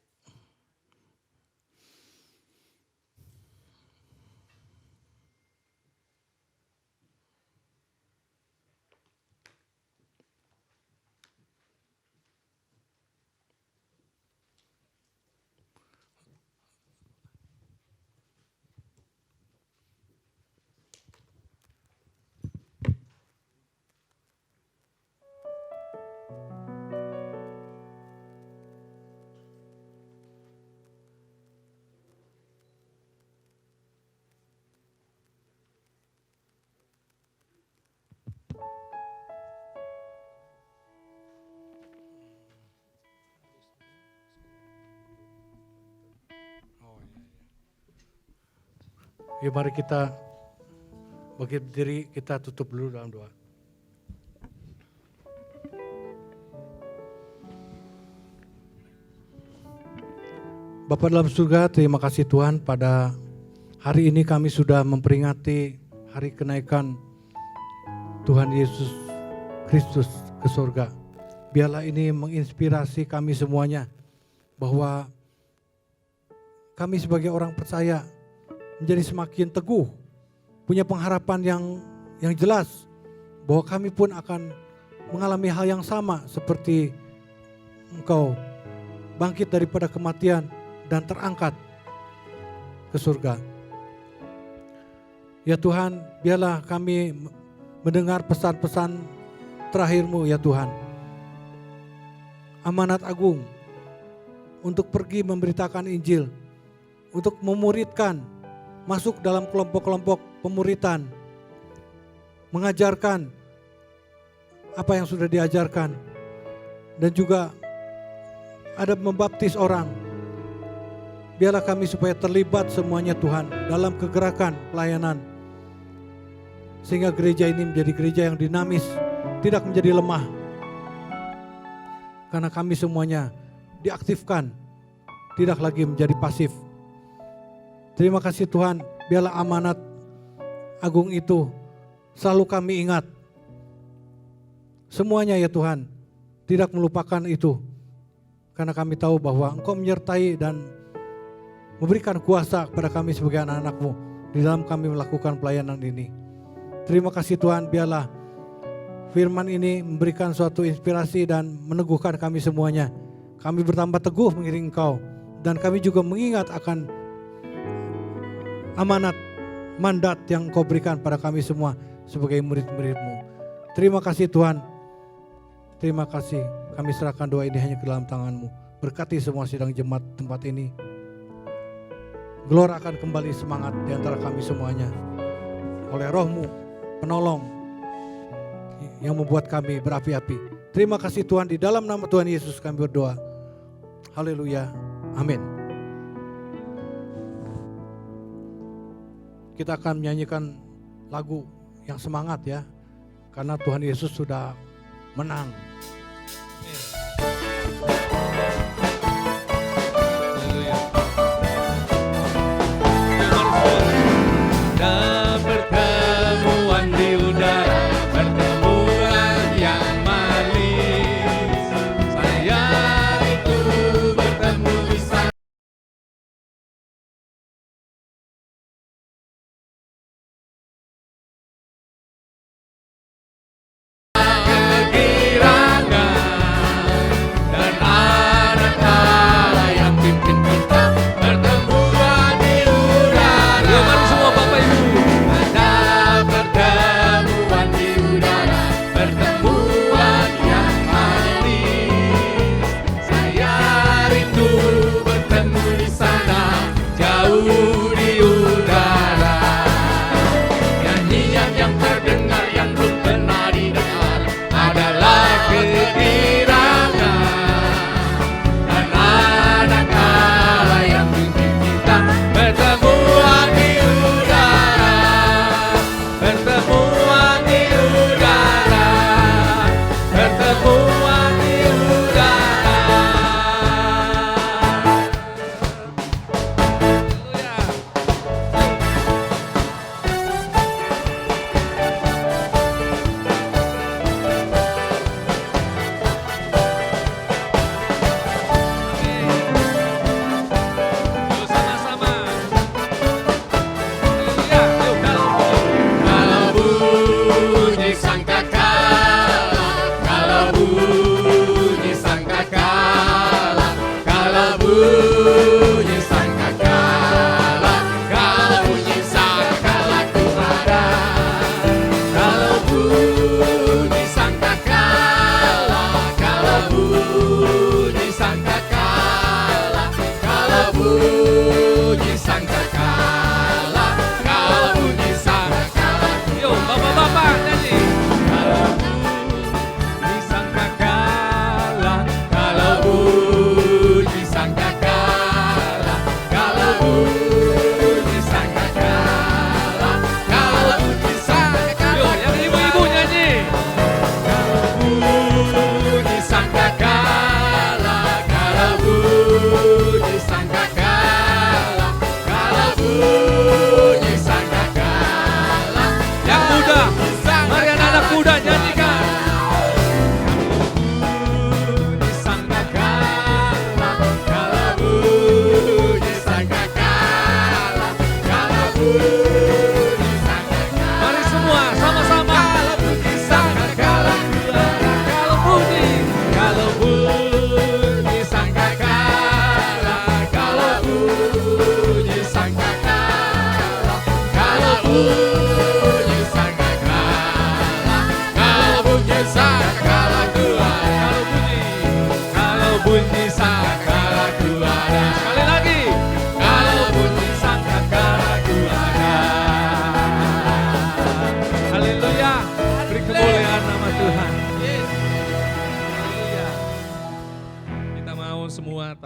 Ya mari kita bagi diri, kita tutup dulu dalam doa. Bapa dalam surga, terima kasih Tuhan, pada hari ini kami sudah memperingati hari kenaikan Tuhan Yesus Kristus ke surga. Biarlah ini menginspirasi kami semuanya bahwa kami sebagai orang percaya menjadi semakin teguh, punya pengharapan yang jelas bahwa kami pun akan mengalami hal yang sama seperti Engkau bangkit daripada kematian dan terangkat ke surga. Ya Tuhan, biarlah kami mendengar pesan-pesan terakhir-Mu ya Tuhan. Amanat agung untuk pergi memberitakan Injil, untuk memuridkan, masuk dalam kelompok-kelompok pemuritan, mengajarkan apa yang sudah diajarkan, dan juga ada membaptis orang. Biarlah kami supaya terlibat semuanya Tuhan dalam kegerakan pelayanan, sehingga gereja ini menjadi gereja yang dinamis, tidak menjadi lemah, karena kami semuanya diaktifkan, tidak lagi menjadi pasif. Terima kasih Tuhan, biarlah amanat agung itu selalu kami ingat. Semuanya ya Tuhan, tidak melupakan itu. Karena kami tahu bahwa Engkau menyertai dan memberikan kuasa kepada kami sebagai anak-anak-Mu di dalam kami melakukan pelayanan ini. Terima kasih Tuhan, biarlah firman ini memberikan suatu inspirasi dan meneguhkan kami semuanya. Kami bertambah teguh mengiring Engkau, dan kami juga mengingat akan amanat, mandat yang Engkau berikan pada kami semua sebagai murid-murid-Mu. Terima kasih Tuhan. Terima kasih. Kami serahkan doa ini hanya ke dalam tangan-Mu. Berkati semua sidang jemaat tempat ini. Gelorakan kembali semangat di antara kami semuanya. Oleh Roh-Mu, penolong yang membuat kami berapi-api. Terima kasih Tuhan, di dalam nama Tuhan Yesus kami berdoa. Haleluya. Amin. Kita akan menyanyikan lagu yang semangat ya, karena Tuhan Yesus sudah menang. Dan pertemuan di udara, pertemuan yang manis. Saya itu bertemu di sana. Kegirangan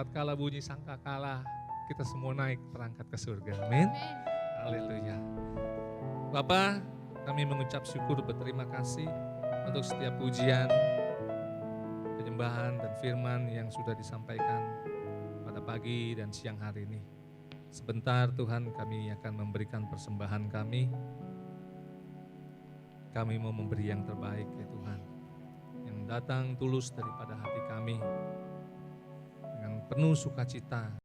tatkala bunyi sangkakala, kita semua naik terangkat ke surga. Amin. Haleluya. Bapak, kami mengucap syukur, berterima kasih untuk setiap pujian, penyembahan dan firman yang sudah disampaikan pada pagi dan siang hari ini. Sebentar Tuhan, kami akan memberikan persembahan kami. Kami mau memberi yang terbaik ya Tuhan, yang datang tulus daripada hati kami, dengan penuh sukacita.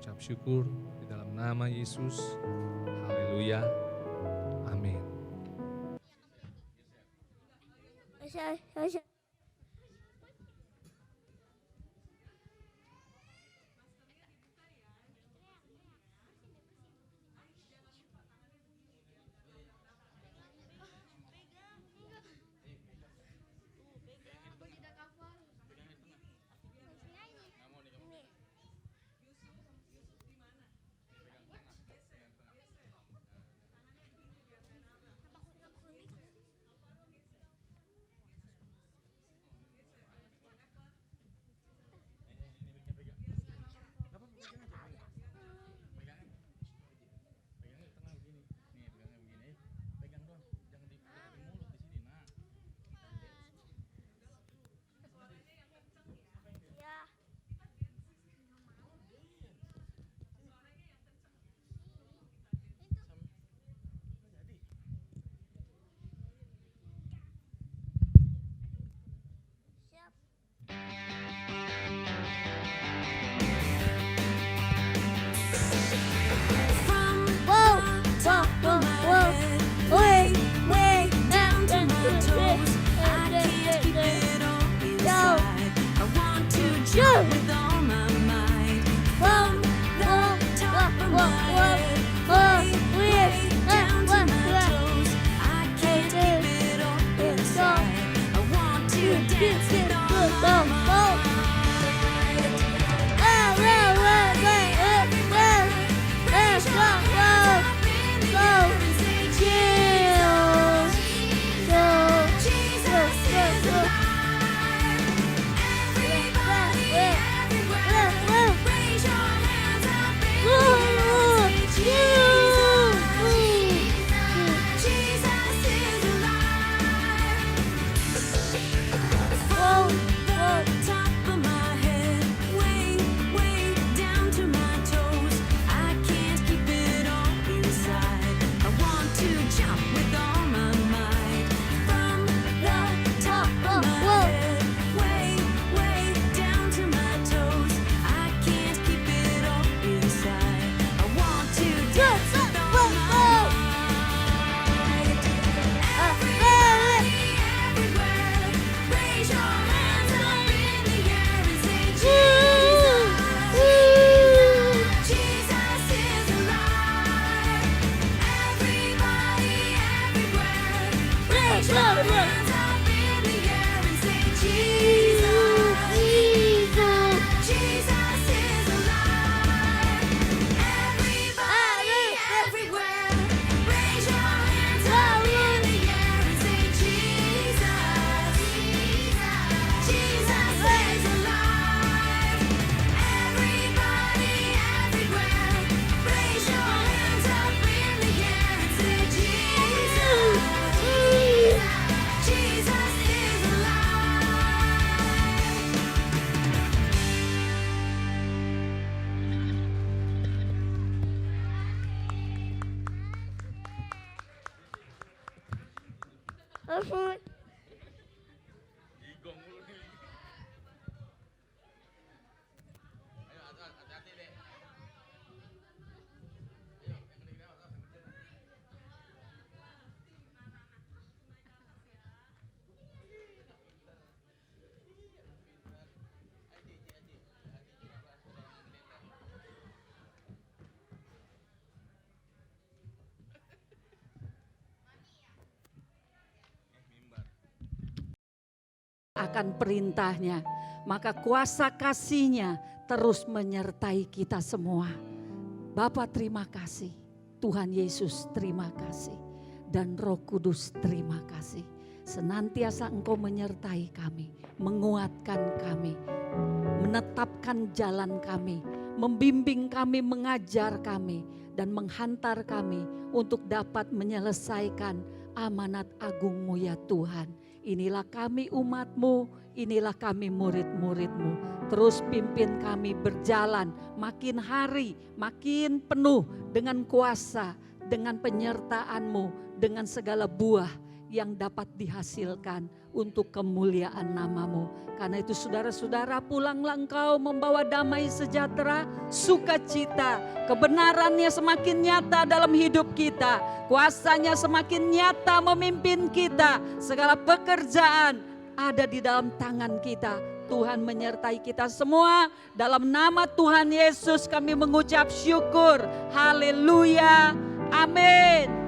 Ucap syukur di dalam nama Yesus. Haleluya. Amin. Akan perintahnya, maka kuasa kasih-Nya terus menyertai kita semua. Bapa terima kasih, Tuhan Yesus terima kasih. dan Roh Kudus, terima kasih. Senantiasa Engkau menyertai kami, menguatkan kami, menetapkan jalan kami, membimbing kami, mengajar kami, dan menghantar kami untuk dapat menyelesaikan amanat agung-Mu ya Tuhan. Inilah kami umat-Mu, inilah kami murid-murid-Mu. Terus pimpin kami berjalan makin hari, makin penuh dengan kuasa, dengan penyertaan-Mu, dengan segala buah yang dapat dihasilkan untuk kemuliaan nama-Mu. Karena itu saudara-saudara, pulanglah engkau membawa damai sejahtera, sukacita, kebenarannya semakin nyata dalam hidup kita, kuasanya semakin nyata memimpin kita, segala pekerjaan ada di dalam tangan kita. Tuhan menyertai kita semua. Dalam nama Tuhan Yesus kami mengucap syukur. Haleluya. Amin.